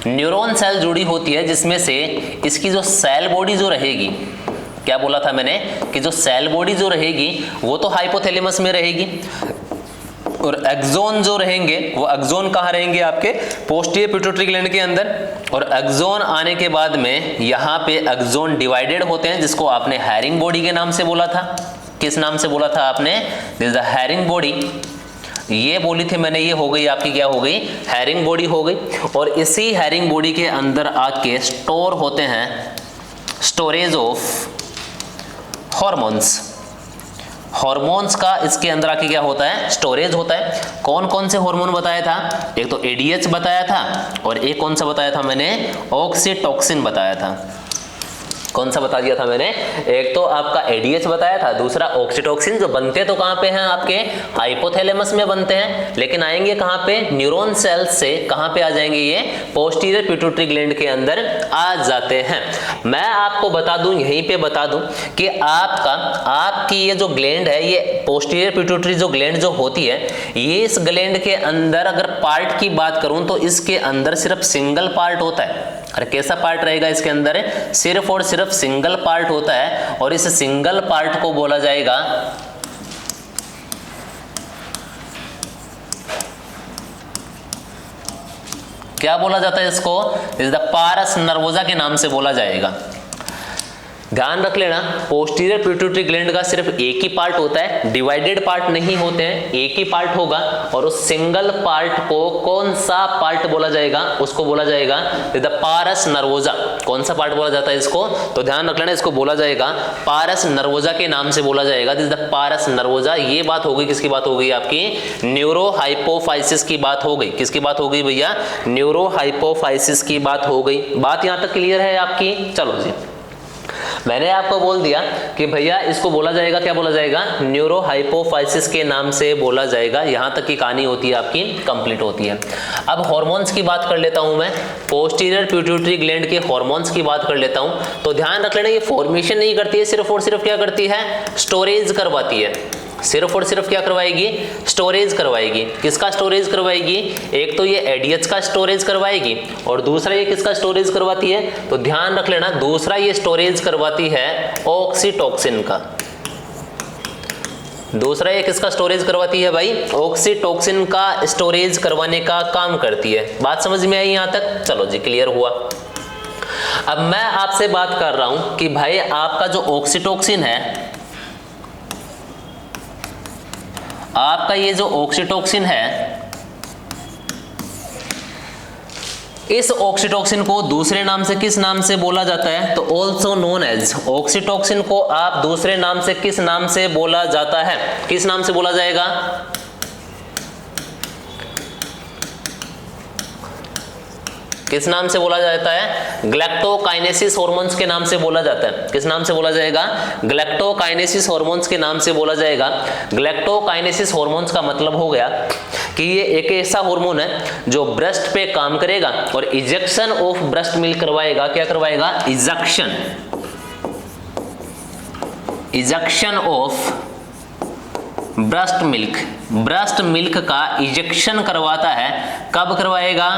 न्यूरॉन सेल जुड़ी होती है, जिसमें से इसकी जो सेल बॉडी जो रहेगी, क्या बोला था मैंने कि जो सेल बॉडी जो रहेगी वो तो हाइपोथैलेमस में रहेगी, और एक्सोन जो रहेंगे वो एक्सोन कहाँ रहेंगे आपके, पोस्टीरियर पिट्यूटरी ग्लैंड के अंदर। और एक्सोन आने के बाद में यहाँ पे एक्सोन डिवाइडेड होते हैं, जिसको आपने हैरिंग बॉडी के नाम से बोला था। किस नाम से बोला था आपने, this is the herring body. ये बोली थी मैंने, ये हो गई आपकी, क्या हो गई, हैरिंग बॉडी हो गई। और इसी हैरिंग बॉडी के अंदर आके स्टोर होते हैं, स्टोरेज ऑफ हॉर्मोन्स का इसके अंदर आके क्या होता है, स्टोरेज होता है। कौन कौन से हार्मोन बताया था, एक तो एडीएच बताया था, और एक कौन सा बताया था मैंने, ऑक्सीटोसिन बताया था। कौन सा बता दिया था मैंने, एक तो आपका एडीएच बताया था, दूसरा ऑक्सीटोसिन, जो बनते तो कहाँ पे हैं आपके हाइपोथैलेमस में बनते हैं, लेकिन आएंगे कहाँ पे, न्यूरॉन सेल्स से कहाँ पे आ जाएंगे, ये पोस्टीरियर पिट्यूटरी ग्लैंड के अंदर आ जाते हैं। मैं आपको बता दूं, यहीं पे बता दूं कि आपकी ये जो ग्लैंड है, ये पोस्टीरियर पिट्यूटरी जो ग्लैंड जो होती है, ये इस ग्लैंड के अंदर अगर पार्ट की बात करूं तो इसके अंदर सिर्फ सिंगल पार्ट होता है। अरे कैसा पार्ट रहेगा इसके अंदर, सिर्फ और सिर्फ सिंगल पार्ट होता है, और इस सिंगल पार्ट को बोला जाएगा, क्या बोला जाता है इसको, इस द पारस नर्वोजा के नाम से बोला जाएगा। ध्यान रख लेना, पोस्टीरियर पिट्यूटरी ग्लैंड का सिर्फ एक ही पार्ट होता है, डिवाइडेड पार्ट नहीं होते हैं, एक ही पार्ट होगा, और उस सिंगल पार्ट को कौन सा पार्ट बोला जाएगा, उसको बोला जाएगा द पारस नर्वोजा। कौन सा पार्ट बोला जाता है इसको, तो ध्यान रख लेना, इसको बोला जाएगा पारस नर्वोजा के नाम से बोला जाएगा, दिस द पारस नर्वोजा। ये बात हो गई, किसकी बात हो गई, आपकी न्यूरो हाइपोफाइसिस की बात हो गई। किसकी बात हो गई भैया, न्यूरो हाइपोफाइसिस की बात हो गई। बात यहां तक क्लियर है आपकी। चलो जी, मैंने आपको बोल दिया कि भैया इसको बोला जाएगा, क्या बोला जाएगा, न्यूरो हाइपोफाइसिस के नाम से बोला जाएगा। यहां तक की कहानी होती है आपकी, कंप्लीट होती है। अब हार्मोन्स की बात कर लेता हूं मैं, पोस्टीरियर पिट्यूटरी ग्लैंड के हार्मोन्स की बात कर लेता हूं। तो ध्यान रख लेना, ये फॉर्मेशन नहीं करती है, सिर्फ और सिर्फ क्या करती है, स्टोरेज करवाती है। सिर्फ और सिर्फ क्या करवाएगी, स्टोरेज करवाएगी। किसका स्टोरेज करवाएगी, एक तो ये एडीएच का स्टोरेज करवाएगी, और दूसरा ये किसका स्टोरेज करवाती है, तो ध्यान रख लेना, दूसरा ये स्टोरेज करवाती है ऑक्सीटोसिन का। दूसरा ये किसका स्टोरेज करवाती है भाई, ऑक्सीटोसिन का स्टोरेज करवाने का काम करती है। बात समझ में आई यहां तक, चलो जी क्लियर हुआ। अब मैं आपसे बात कर रहा हूं कि भाई आपका जो ऑक्सीटोसिन है, आपका ये जो ऑक्सीटोसिन है, इस ऑक्सीटोसिन को दूसरे नाम से किस नाम से बोला जाता है, तो ऑल्सो नोन एज, ऑक्सीटोसिन को आप दूसरे नाम से किस नाम से बोला जाता है, किस नाम से बोला जाएगा, किस नाम से बोला जाता है, ग्लैक्टोकाइनेसिस हार्मोन्स के नाम से बोला जाता है। किस नाम से बोला जाएगा, ग्लैक्टोकाइनेसिस हार्मोन्स के नाम से बोला जाएगा। ग्लैक्टोकाइनेसिस हार्मोन्स का मतलब हो गया कि ये एक ऐसा हार्मोन है जो ब्रेस्ट पे काम करेगा और इजेक्शन ऑफ ब्रेस्ट मिल्क करवाएगा। क्या करवाएगा, ejection of breast milk, breast milk का इजेक्शन करवाता है। कब करवाएगा,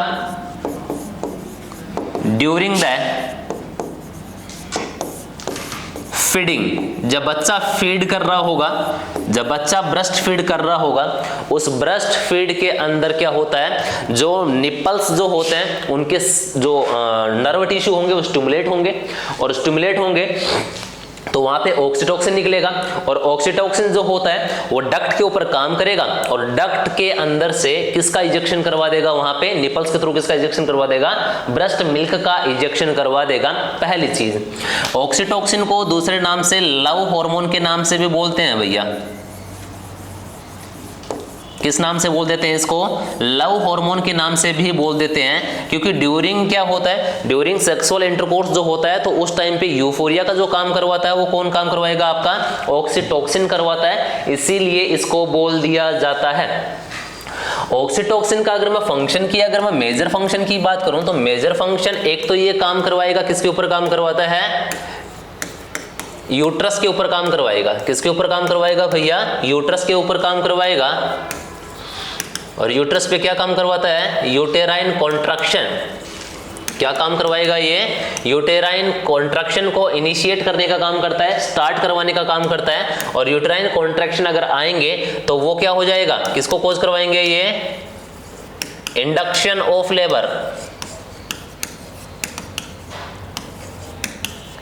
ड्यूरिंग द फीडिंग, जब बच्चा फीड कर रहा होगा, जब बच्चा ब्रेस्ट फीड कर रहा होगा, उस ब्रेस्ट फीड के अंदर क्या होता है, जो निपल्स जो होते हैं उनके जो नर्व टिश्यू होंगे वो स्टिमुलेट होंगे, और स्टिमुलेट होंगे तो वहां पे ऑक्सीटोसिन निकलेगा, और ऑक्सीटोसिन जो होता है वो डक्ट के ऊपर काम करेगा, और डक्ट के अंदर से किसका इंजेक्शन करवा देगा, वहां पे निपल्स के थ्रू किसका इंजेक्शन करवा देगा, ब्रेस्ट मिल्क का इंजेक्शन करवा देगा। पहली चीज, ऑक्सीटोसिन को दूसरे नाम से लव हार्मोन के नाम से भी बोलते हैं भैया। किस नाम से बोल देते हैं इसको, लव हार्मोन के नाम से भी बोल देते हैं, क्योंकि ड्यूरिंग क्या होता है, ड्यूरिंग सेक्सुअल इंटरकोर्स जो होता है तो उस टाइम पे यूफोरिया का जो काम करवाता है वो कौन काम करवाएगा, आपका ऑक्सीटोसिन करवाता है, इसीलिए इसको बोल दिया जाता है। ऑक्सीटोसिन का अगर मैं फंक्शन की, अगर मैं मेजर फंक्शन की बात करूं तो मेजर फंक्शन एक तो ये काम करवाएगा, किसके ऊपर काम करवाता है, यूट्रस के ऊपर काम करवाएगा। किसके ऊपर काम करवाएगा भैया, यूट्रस के ऊपर काम करवाएगा। और यूट्रस पे क्या काम करवाता है, यूटेराइन कॉन्ट्रैक्शन। क्या काम करवाएगा ये, यूटेराइन कॉन्ट्रैक्शन को इनिशिएट करने का काम करता है, स्टार्ट करवाने का काम करता है। और यूटेराइन कॉन्ट्रैक्शन अगर आएंगे तो वो क्या हो जाएगा, किसको कॉज करवाएंगे, ये इंडक्शन ऑफ लेबर,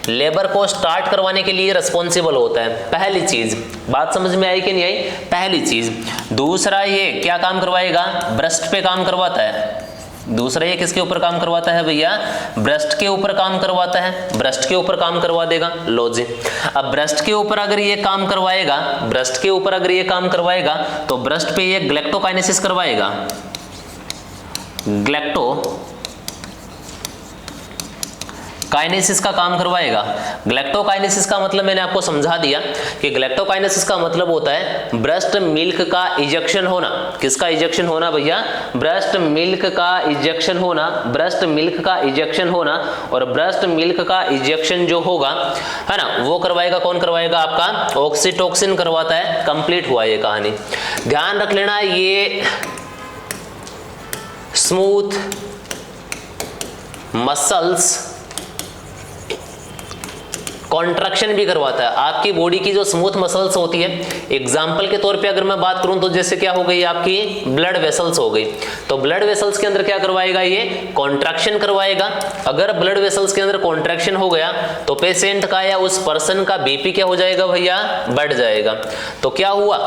लेबर को स्टार्ट करवाने के लिए रिस्पॉन्सिबल होता है। पहली चीज, बात समझ में आई कि नहीं आई, पहली चीज। दूसरा ये क्या काम करवाएगा, ब्रेस्ट पे काम करवाता है। दूसरा ये किसके ऊपर काम करवाता है भैया, ब्रेस्ट के ऊपर काम करवाता है, ब्रेस्ट के ऊपर काम करवा देगा। लो जी, अब ब्रेस्ट के ऊपर अगर ये काम करवाएगा, ब्रेस्ट के ऊपर अगर ये काम करवाएगा तो ब्रेस्ट पे ये ग्लैक्टोकाइनेसिस करवाएगा, काइनेसिस का काम करवाएगा। ग्लैक्टोकाइनेसिस का मतलब मैंने आपको समझा दिया कि ग्लैक्टोकाइनेसिस का मतलब होता है ब्रेस्ट मिल्क का इजेक्शन होना। किसका इजेक्शन होना भैया? ब्रेस्ट मिल्क का इजेक्शन होना, ब्रेस्ट मिल्क का इजेक्शन होना। और ब्रेस्ट मिल्क का इजेक्शन जो होगा है ना, वो करवाएगा कौन? करवाएगा आपका ऑक्सीटोसिन करवाता है। कंप्लीट हुआ ये कहानी। ध्यान रख लेना, ये स्मूथ मसल्स कॉन्ट्रैक्शन भी करवाता है। आपकी बॉडी की जो स्मूथ मसल्स होती है, एग्जांपल के तौर पे अगर मैं बात करूं तो जैसे क्या हो गई आपकी ब्लड वेसल्स हो गई, तो ब्लड वेसल्स के अंदर क्या करवाएगा? ये कॉन्ट्रैक्शन करवाएगा। अगर ब्लड वेसल्स के अंदर कॉन्ट्रैक्शन हो गया तो पेशेंट का या उस पर्सन का बीपी क्या हो जाएगा भैया? बढ़ जाएगा। तो क्या हुआ?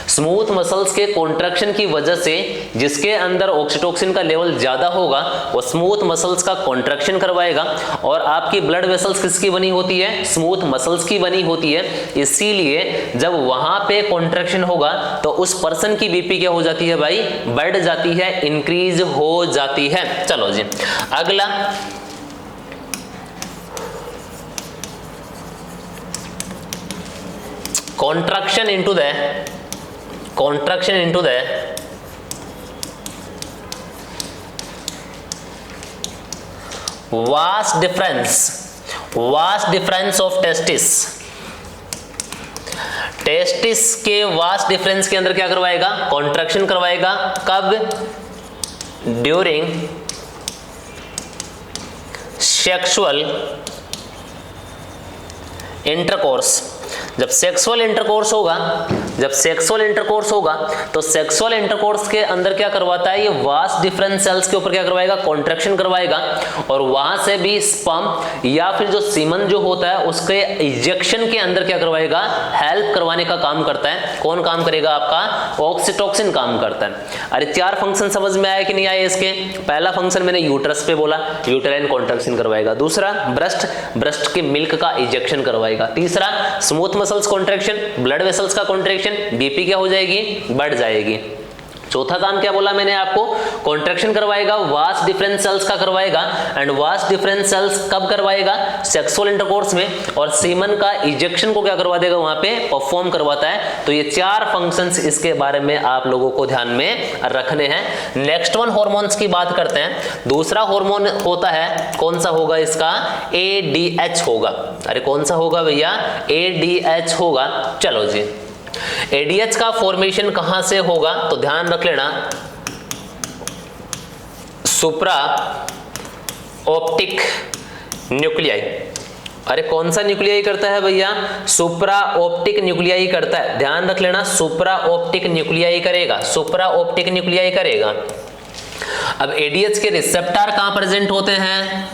स्मूथ मसल्स के कॉन्ट्रैक्शन की वजह से जिसके अंदर ऑक्सीटोसिन का लेवल ज्यादा होगा वो स्मूथ मसल्स का कॉन्ट्रैक्शन करवाएगा। और आपकी ब्लड वेसल्स किसकी बनी होती है? स्मूथ मसल्स की बनी होती है। इसीलिए जब वहां पे कॉन्ट्रैक्शन होगा तो उस पर्सन की बीपी क्या हो जाती है भाई? बढ़ जाती है, इंक्रीज हो जाती है। चलो जी अगला, contraction into the vast difference of testis। Testis के वास्ट डिफरेंस के अंदर क्या करवाएगा? कॉन्ट्रैक्शन करवाएगा। कब? During sexual intercourse. जब सेक्सुअल इंटरकोर्स होगा, तो सेक्सुअल इंटरकोर्स के अंदर क्या करवाता है? ये वास्ट डिफरेंस सेल्स के ऊपर क्या करवाएगा? कॉन्ट्रैक्शन करवाएगा। और वहां से भी स्पर्म या फिर जो सीमन जो होता है उसके इजेक्शन के अंदर क्या करवाएगा? हेल्प करवाने का काम करता है। कौन काम करेगा? आपका ऑक्सीटोसिन काम करता है। अरे 4 फंक्शन समझ में आया कि नहीं आया इसके? पहला फंक्शन मैंने यूट्रस पे बोला, यूटेराइन कॉन्ट्रैक्शन करवाएगा। दूसरा ब्रेस्ट के मिल्क का इजेक्शन करवाएगा। तीसरा smooth muscles contraction, blood vessels का कॉन्ट्रैक्शन, बीपी क्या हो जाएगी? बढ़ जाएगी। चौथा काम क्या बोला मैंने आपको? कॉन्ट्रैक्शन करवाएगा, वास्ट डिफरेंस सेल्स का करवाएगा। एंड वास्ट डिफरेंस सेल्स कब करवाएगा? सेक्सुअल इंटरकोर्स में। और सीमन का इजेक्शन को क्या करवा देगा? वहां पे परफॉर्म करवाता है। तो ये 4 फंक्शंस इसके बारे में आप लोगों को ध्यान में रखने हैं। नेक्स्ट वन हार्मोन्स की बात करते हैं। दूसरा हार्मोन होता है, कौन सा होगा इसका? ADH होगा। अरे कौन सा होगा भैया? ADH होगा। चलो जी, ADH का फॉर्मेशन कहां से होगा? तो ध्यान रख लेना, सुप्रा ऑप्टिक न्यूक्लियाई। अरे कौन सा न्यूक्लियाई करता है भैया? सुप्रा ऑप्टिक न्यूक्लियाई करता है। ध्यान रख लेना, सुप्रा ऑप्टिक न्यूक्लियाई करेगा, सुप्रा ऑप्टिक न्यूक्लियाई करेगा। अब ADH के रिसेप्टर कहां प्रेजेंट होते हैं?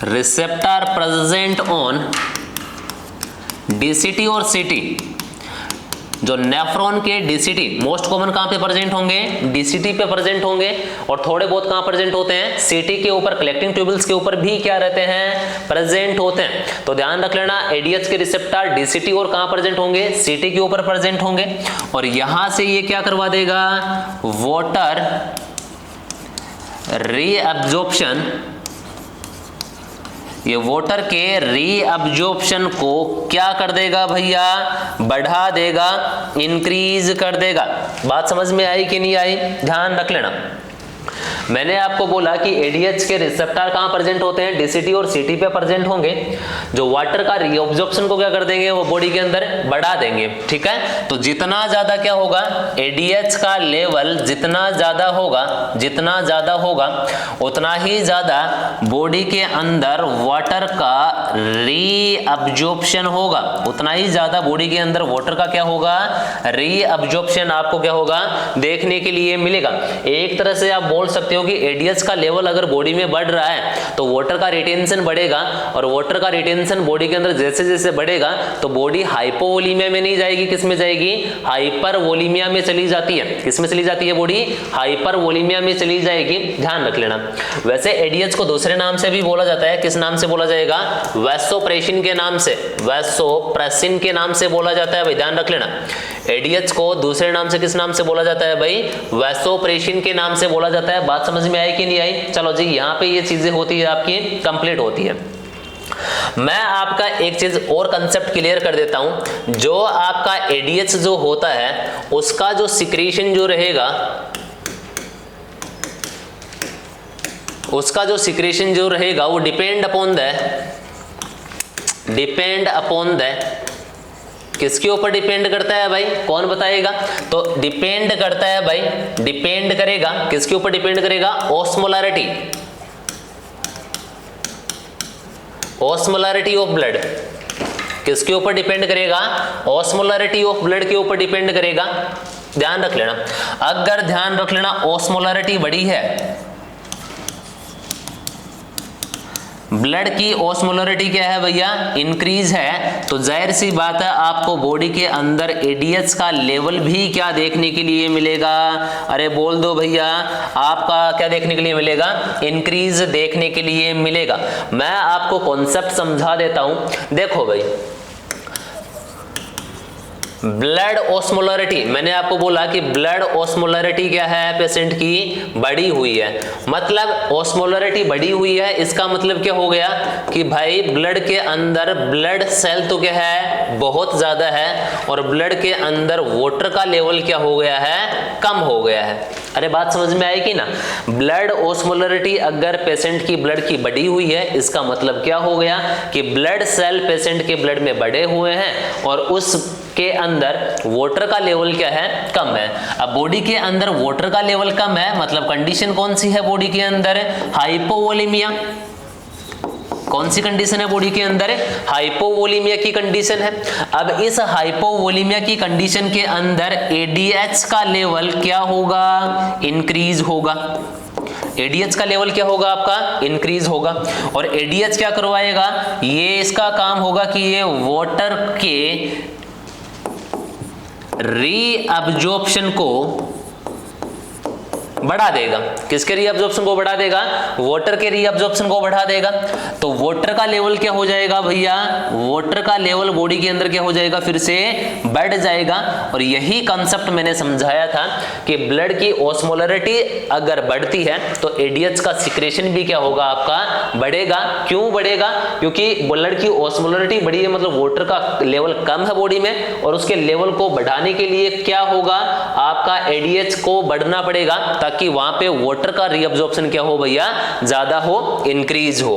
रिसेप्टर प्रेजेंट ऑन DCT और CT। जो नेफ्रॉन के DCT मोस्ट कॉमन कहां पे प्रेजेंट होंगे? DCT पे प्रेजेंट होंगे। और थोड़े बहुत कहां प्रेजेंट होते हैं? CT के ऊपर, कलेक्टिंग ट्यूबल्स के ऊपर भी क्या रहते हैं? प्रेजेंट होते हैं। तो ध्यान रख लेना, ADH के रिसेप्टर DCT और कहां प्रेजेंट होंगे? CT के ऊपर प्रेजेंट होंगे। और यहां से ये क्या करवा देगा? वाटर रीअब्जॉर्प्शन, ये वाटर के रीअब्जॉर्प्शन को क्या कर देगा भैया? बढ़ा देगा, इंक्रीज कर देगा। बात समझ में आई कि नहीं आई? ध्यान रख लेना, मैंने आपको बोला कि ADH के रिसेप्टर कहां प्रेजेंट होते हैं? DCT और CT पे प्रेजेंट होंगे। जो वाटर का रीअब्जॉर्प्शन को क्या कर देंगे? वो बॉडी के अंदर बढ़ा देंगे। ठीक है, तो जितना ज्यादा क्या होगा? ADH का लेवल जितना ज्यादा होगा उतना ही ज्यादा बॉडी के अंदर वाटर का रीअब्जॉर्प्शन होगा। उतना ही ज्यादा बॉडी के अंदर वाटर का क्या होगा? रीअब्जॉर्प्शन आपको क्या होगा? देखने के लिए मिलेगा। एक तरह से आप बोल सकते हो कि ADH का लेवल अगर बॉडी में बढ़ रहा है तो वाटर का रिटेंशन बढ़ेगा। और वाटर का रिटेंशन बॉडी के अंदर जैसे जैसे बढ़ेगा तो बॉडी हाइपोवोलीमिया में नहीं जाएगी, किस में जाएगी? हाइपरवोलीमिया में चली जाती है। किस में चली जाती है बॉडी? हाइपरवोलीमिया में चली जाएगी। ध्यान रख लेना। वैसे ADH को दूसरे नाम से भी बोला जाता है। किस नाम से बोला जाएगा? वैसोप्रेसिन के नाम से, वैसोप्रेसिन के नाम से बोला जाता है भाई, ध्यान रख लेना। एडीएच को दूसरे नाम से किस नाम से बोला जाता है भाई? वैसोप्रेसिन के नाम से बोला जाता है। बात समझ में आई कि नहीं आई? चलो जी, यहाँ पे ये चीजें होती है आपकी कंप्लीट होती है। मैं आपका एक चीज और कंसेप्ट क्लियर कर देता हूं। जो आपका एडीएच जो होता है उसका जो सिक्रीशन जो रहेगा, उसका जो सिक्रीशन जो रहेगा वो डिपेंड अपॉन द किसके ऊपर डिपेंड करता है भाई? कौन बताएगा? तो डिपेंड करता है भाई, डिपेंड करेगा किसके ऊपर? डिपेंड करेगा ऑस्मोलैरिटी ऑफ ब्लड। किसके ऊपर डिपेंड करेगा? ऑस्मोलैरिटी ऑफ ब्लड के ऊपर डिपेंड करेगा। ध्यान रख लेना, अगर ध्यान रख लेना ऑस्मोलैरिटी बड़ी है, ब्लड की ऑस्मोलैरिटी क्या है भैया? इंक्रीज है, तो जाहिर सी बात है आपको बॉडी के अंदर एडीएच का लेवल भी क्या देखने के लिए मिलेगा? अरे बोल दो भैया, आपका क्या देखने के लिए मिलेगा? इंक्रीज देखने के लिए मिलेगा। मैं आपको कॉन्सेप्ट समझा देता हूं। देखो भाई, ब्लड ऑस्मोलैरिटी, मैंने आपको बोला कि ब्लड ऑस्मोलैरिटी क्या है? पेशेंट की बड़ी हुई है। मतलब ऑस्मोलैरिटी बड़ी हुई है, इसका मतलब क्या हो गया कि भाई ब्लड के अंदर ब्लड सेल तो क्या है? बहुत ज्यादा है, और ब्लड के अंदर वाटर का लेवल क्या हो गया है? कम हो गया है। अरे बात समझ में आएगी ना? ब्लड ऑस्मोलैरिटी अगर पेशेंट की ब्लड की बड़ी हुई है, इसका मतलब क्या हो गया कि ब्लड सेल पेशेंट के ब्लड में बढ़े हुए हैं और उसके अंदर वाटर का लेवल क्या है? कम है। अब बॉडी के अंदर वाटर का लेवल कम है, मतलब कंडीशन कौन सी है बॉडी के अंदर? हाइपोवोलेमिया। कौन सी कंडीशन है बॉडी के अंदर? हाइपोवोलेमिया की कंडीशन है। अब इस हाइपोवोलेमिया की कंडीशन के अंदर एडीएच का लेवल क्या होगा? इंक्रीज होगा। एडीएच का लेवल क्या होगा आपका? इंक्रीज होगा। और एडीएच क्या करवाएगा? ये इसका काम होगा कि ये वाटर के रीअब्जॉर्प्शन को बढ़ा देगा। किसके रीअब्जॉर्प्शन को बढ़ा देगा? वाटर के रीअब्जॉर्प्शन को बढ़ा देगा। तो वाटर का लेवल क्या हो जाएगा भैया? वाटर का लेवल बॉडी के अंदर क्या हो जाएगा? फिर से बढ़ जाएगा। और यही कंसेप्ट मैंने समझाया था कि ब्लड की ऑस्मोलैरिटी अगर बढ़ती है तो एडीएच का सिक्रेशन भी क्या होगा आपका? बढ़ेगा। क्यों बढ़ेगा? क्योंकि ब्लड की ऑस्मोलैरिटी बढ़ी है, मतलब वाटर का लेवल कम है बॉडी में, और उसके लेवल को बढ़ाने के लिए क्या होगा? आपका एडीएच को बढ़ना पड़ेगा, ताकि वहां पे वाटर का रीअब्जॉर्प्शन क्या हो भैया? ज्यादा हो, इंक्रीज हो।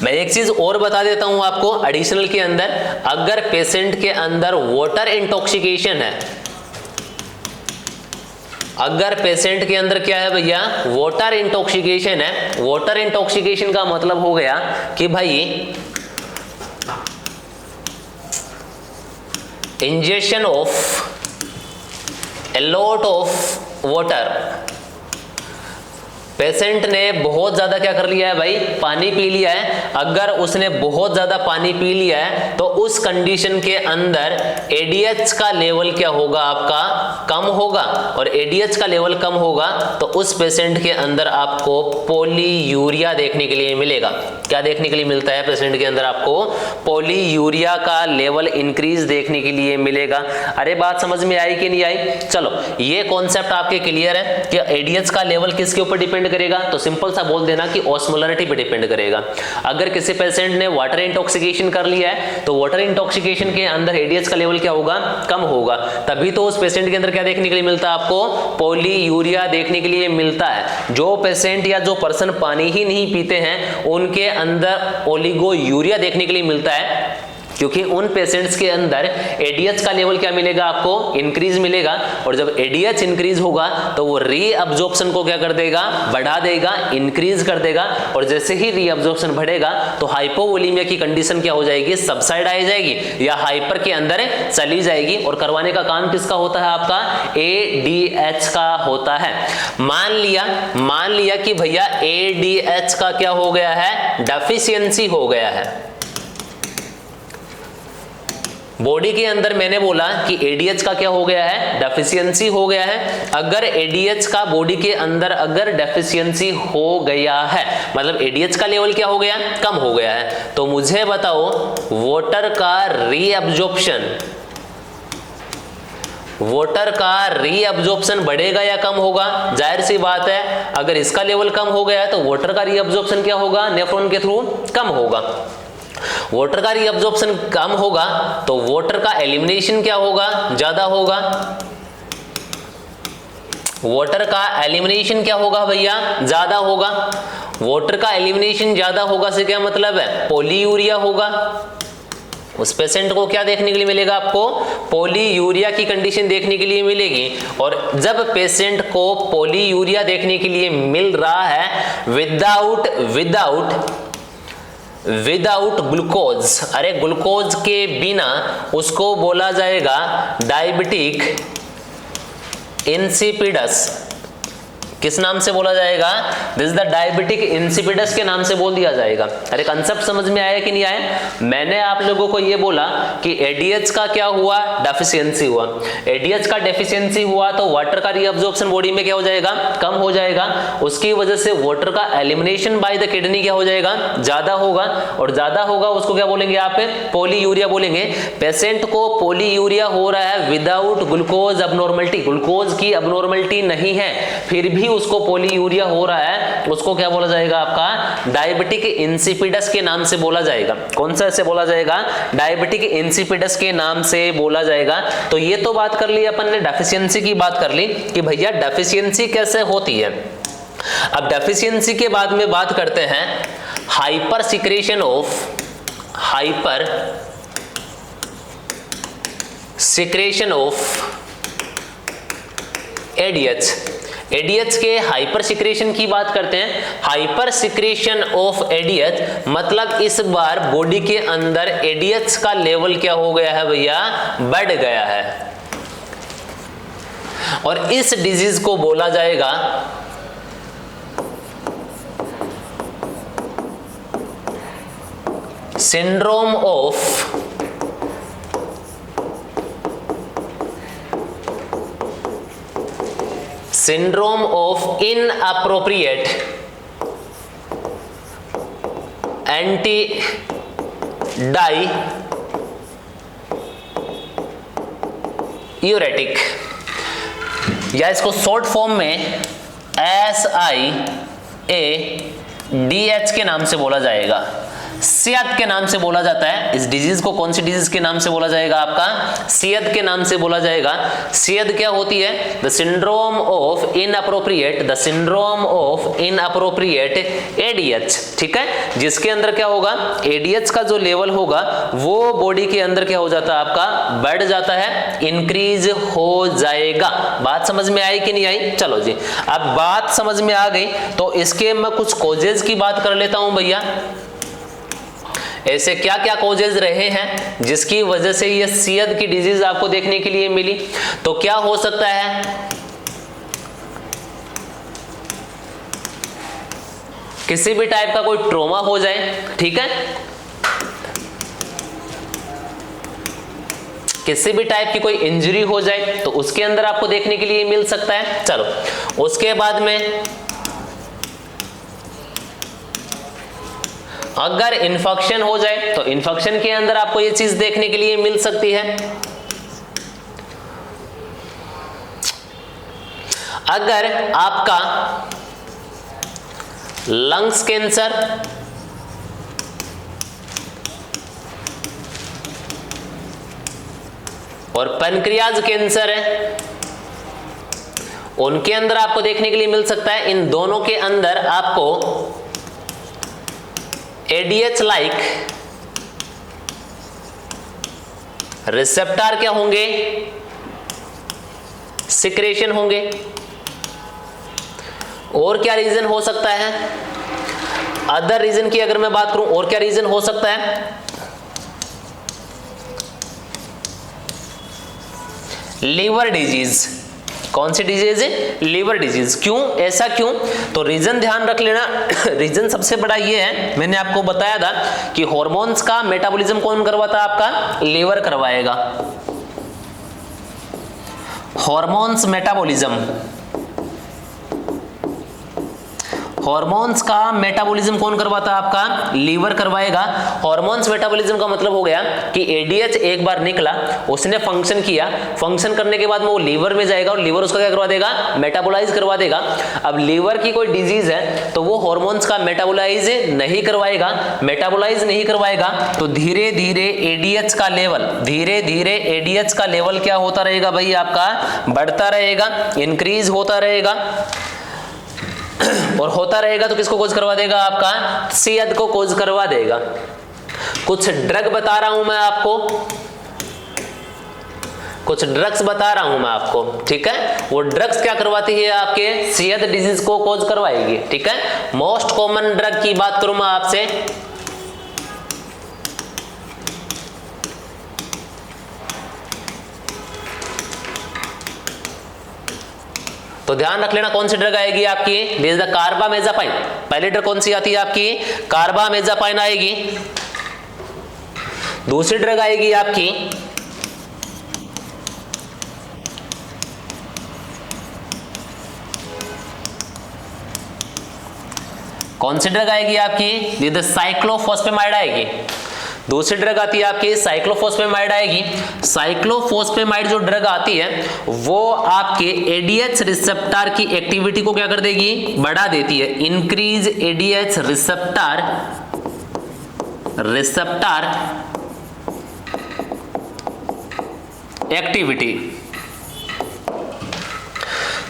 मैं एक चीज और बता देता हूं आपको एडिशनल के अंदर, अगर पेशेंट के अंदर वाटर इंटॉक्सिकेशन है, अगर पेशेंट के अंदर क्या है भैया? वाटर इंटॉक्सिकेशन है। वाटर इंटॉक्सिकेशन का मतलब हो गया कि भाई injection of a lot of water, patient ने बहुत ज्यादा क्या कर लिया है भाई? पानी पी लिया है। अगर उसने बहुत ज्यादा पानी पी लिया है तो उस कंडीशन के अंदर एडीएच का लेवल क्या होगा आपका? कम होगा। और एडीएच का लेवल कम होगा तो उस पेशेंट के अंदर आपको पॉलीयूरिया देखने के लिए मिलेगा। क्या देखने के लिए मिलता है पेशेंट के अंदर? आपको पॉलीयूरिया का लेवल इंक्रीज देखने के लिए मिलेगा। अरे बात समझ में आई कि नहीं आई? चलो, ये कॉन्सेप्ट आपके क्लियर है कि एडीएच का लेवल किसके ऊपर डिपेंड करेगा? तो सिंपल सा बोल देना कि ऑस्मोलैरिटी पे डिपेंड करेगा। अगर किसी पेशेंट ने वाटर इंटॉक्सिकेशन कर लिया है तो वाटर इंटॉक्सिकेशन के अंदर एडीएच का लेवल क्या होगा? कम होगा। तभी तो उस पेशेंट के अंदर क्या देखने के लिए मिलता है आपको? पॉलीयूरिया देखने के लिए मिलता है। जो पेशेंट या जो पर्सन पानी ही नहीं पीते हैं उनके अंदर ओलिगोयूरिया देखने के लिए मिलता है, क्योंकि उन पेशेंट्स के अंदर एडीएच का लेवल क्या मिलेगा आपको? इंक्रीज मिलेगा। और जब एडीएच इंक्रीज होगा तो वो रीअब्जॉर्प्शन को क्या कर देगा? बढ़ा देगा, इंक्रीज कर देगा। और जैसे ही रीअब्जॉर्प्शन बढ़ेगा तो हाइपोवोलेमिया की कंडीशन क्या हो जाएगी? सबसाइड आ जाएगी या हाइपर के अंदर चली जाएगी। और करवाने का काम किसका होता है आपका? एडीएच का होता है। मान लिया कि भैया एडीएच का क्या हो गया है? डेफिशिएंसी हो गया है बॉडी के अंदर। मैंने बोला कि एडीएच का क्या हो गया है? डेफिशिएंसी हो गया है। अगर एडीएच का बॉडी के अंदर अगर डेफिशिएंसी हो गया है, मतलब एडीएच का लेवल क्या हो गया? कम हो गया है, तो मुझे बताओ वाटर का रीअब्जॉर्प्शन वाटर का रीअब्जॉर्प्शन बढ़ेगा या कम होगा? जाहिर सी बात है, अगर इसका लेवल कम हो गया तो वाटर का रीअब्जॉर्प्शन क्या होगा? नेफ्रॉन के थ्रू कम होगा। वाटर का रीअब्जॉर्प्शन कम होगा तो वाटर का एलिमिनेशन क्या होगा? ज्यादा होगा। वाटर का एलिमिनेशन क्या होगा भैया? ज्यादा होगा। वाटर का एलिमिनेशन ज्यादा होगा से क्या मतलब है? पॉलीयूरिया होगा। उस पेशेंट को क्या देखने के लिए मिलेगा? आपको पॉलीयूरिया की कंडीशन देखने के लिए मिलेगी। और जब पेशेंट को पॉलीयूरिया देखने के लिए मिल रहा है विदाउट ग्लूकोज, अरे ग्लूकोज के बिना, उसको बोला जाएगा डायबिटिक इंसिपिडस। किस नाम से बोला जाएगा? This is the diabetic insipidus के नाम से बोल दिया जाएगा। अरे कंसेप्ट समझ में आया कि नहीं आया? मैंने आप लोगों को ये बोला कि एडीएच का क्या हुआ? डेफिशिएंसी हुआ। एडीएच का डेफिशिएंसी हुआ तो वाटर का रीअब्जॉर्प्शन बॉडी में क्या हो जाएगा? कम हो जाएगा। उसकी वजह से वाटर का एलिमिनेशन बाय द किडनी क्या हो जाएगा? ज्यादा होगा। और ज्यादा होगा उसको क्या बोलेंगे आप? पॉलीयूरिया बोलेंगे। पेशेंट को पॉलीयूरिया हो रहा है विदाउट ग्लूकोज अबनॉर्मलिटी, ग्लूकोज की अबनॉर्मलिटी नहीं है, फिर भी उसको पॉलीयूरिया हो रहा है, उसको क्या बोला जाएगा? आपका डायबिटिक इंसिपिडस के नाम से बोला जाएगा। कौन सा से बोला जाएगा? डायबिटिक इंसिपिडस के नाम से बोला जाएगा। तो ये तो बात कर ली अपन ने, डेफिशिएंसी की बात कर ली कि भैया डेफिशिएंसी कैसे होती है। अब डेफिशिएंसी के बाद में बात करते हैं hyper secretion of ADH. ADH के हाइपर सिक्रेशन की बात करते हैं। हाइपर सिक्रेशन ऑफ एडीएच मतलब इस बार बॉडी के अंदर एडीएच का लेवल क्या हो गया है भैया? बढ़ गया है। और इस डिजीज को बोला जाएगा syndrome of inappropriate anti diuretic, या इसको शॉर्ट फॉर्म में SIADH के नाम से बोला जाएगा। सियत के नाम से बोला जाता है इस डिजीज को। कौन सी डिजीज के नाम से बोला जाएगा? आपका सियत के नाम से बोला जाएगा। सियत क्या होती है? The syndrome of inappropriate ADH, ठीक है, जिसके अंदर क्या होगा? एडीएच का जो लेवल होगा वो बॉडी के अंदर क्या हो जाता है? आपका बढ़ जाता है, इंक्रीज हो जाएगा। बात समझ में आई कि नहीं आई? चलो जी, अब बात समझ में आ गई तो इसके मैं कुछ कॉजेज की बात कर लेता हूं भैया। ऐसे क्या क्या कॉजेज रहे हैं जिसकी वजह से ये सियत की डिजीज आपको देखने के लिए मिली? तो क्या हो सकता है? किसी भी टाइप का कोई ट्रॉमा हो जाए, ठीक है, किसी भी टाइप की कोई इंजरी हो जाए तो उसके अंदर आपको देखने के लिए मिल सकता है। चलो, उसके बाद में अगर इन्फेक्शन हो जाए तो इन्फेक्शन के अंदर आपको ये चीज देखने के लिए मिल सकती है। अगर आपका लंग्स कैंसर और पैनक्रियाज कैंसर है, उनके अंदर आपको देखने के लिए मिल सकता है। इन दोनों के अंदर आपको एडीएच लाइक रिसेप्टर क्या होंगे? सिक्रेशन होंगे। और क्या रीजन हो सकता है? अदर रीजन की अगर मैं बात करूं, और क्या रीजन हो सकता है? Liver disease. कौन सी डिजीज है? Liver disease. क्यों? ऐसा क्यों? तो रीजन ध्यान रख लेना। रीजन सबसे बड़ा ये है, मैंने आपको बताया था कि हार्मोन्स का मेटाबॉलिज्म कौन करवाता है? आपका लीवर करवाएगा। हार्मोन्स मेटाबॉलिज्म, हॉर्मोन्स का मेटाबॉलिज्म कौन करवाता है? आपका लीवर करवाएगा। हॉर्मोन्स मेटाबॉलिज्म का मतलब हो गया कि एडीएच एक बार निकला, उसने फंक्शन किया, फंक्शन करने के बाद में वो लीवर में जाएगा और लीवर उसका क्या करवा देगा? मेटाबोलाइज करवा देगा। अब लीवर की कोई डिजीज है तो वो हॉर्मोन्स का मेटाबोलाइज नहीं करवाएगा, मेटाबोलाइज नहीं करवाएगा तो धीरे धीरे एडीएच का लेवल क्या होता रहेगा भाई? आपका बढ़ता रहेगा, इंक्रीज होता रहेगा और होता रहेगा तो किसको कोज करवा देगा? आपका सेहत को कोज करवा देगा। कुछ ड्रग बता रहा हूं मैं आपको, कुछ ड्रग्स बता रहा हूं मैं आपको, ठीक है? वो ड्रग्स क्या करवाती है? आपके सेहत डिजीज को कोज करवाएगी, ठीक है? मोस्ट कॉमन ड्रग की बात करूं मैं आपसे, तो ध्यान रख लेना कौन सी ड्रग आएगी आपकी? This is the carbamazepine. पहली ड्रग कौन सी आती है आपकी? कार्बामेजापाइन आएगी। दूसरी ड्रग आएगी आपकी कौन सी ड्रग आएगी आपकी? दिस इज द साइक्लोफॉस्फेमाइड आएगी। दूसरी ड्रग आती है आपकी साइक्लोफॉस्फेमाइड आएगी। साइक्लोफॉस्फेमाइड जो ड्रग आती है वो आपके एडीएच रिसेप्टर की एक्टिविटी को क्या कर देगी? बढ़ा देती है। Increase ADH receptor activity.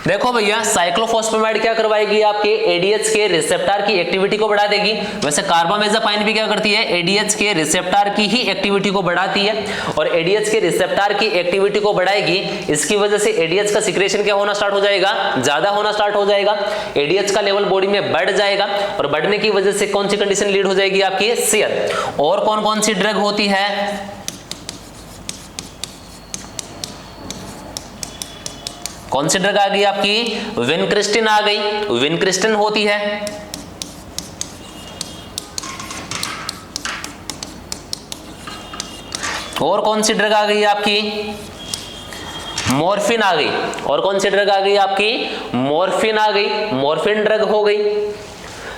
देखो भैया, साइक्लोफॉस्फेमाइड क्या करवाएगी? आपके एडीएच के रिसेप्टर की एक्टिविटी को बढ़ा देगी। वैसे कार्बामेजापाइन भी क्या करती है? एडीएच के रिसेप्टर की ही एक्टिविटी को बढ़ाती है और एडीएच के रिसेप्टर की एक्टिविटी को बढ़ाएगी। इसकी वजह से एडीएच का सिक्रेशन क्या होना स्टार्ट हो जाएगा? ज्यादा होना स्टार्ट हो जाएगा। एडीएच का लेवल बॉडी में बढ़ जाएगा और बढ़ने की वजह से कौन सी कंडीशन लीड हो जाएगी? आपकी सेहत। और कौन कौन सी ड्रग होती है? कौन सी ड्रग आ गई आपकी? विनक्रिस्टिन आ गई। विनक्रिस्टिन होती है। और कौन सी ड्रग आ गई आपकी? मॉर्फिन आ गई। और कौन सी ड्रग आ गई आपकी? मॉर्फिन आ गई। मॉर्फिन ड्रग हो गई।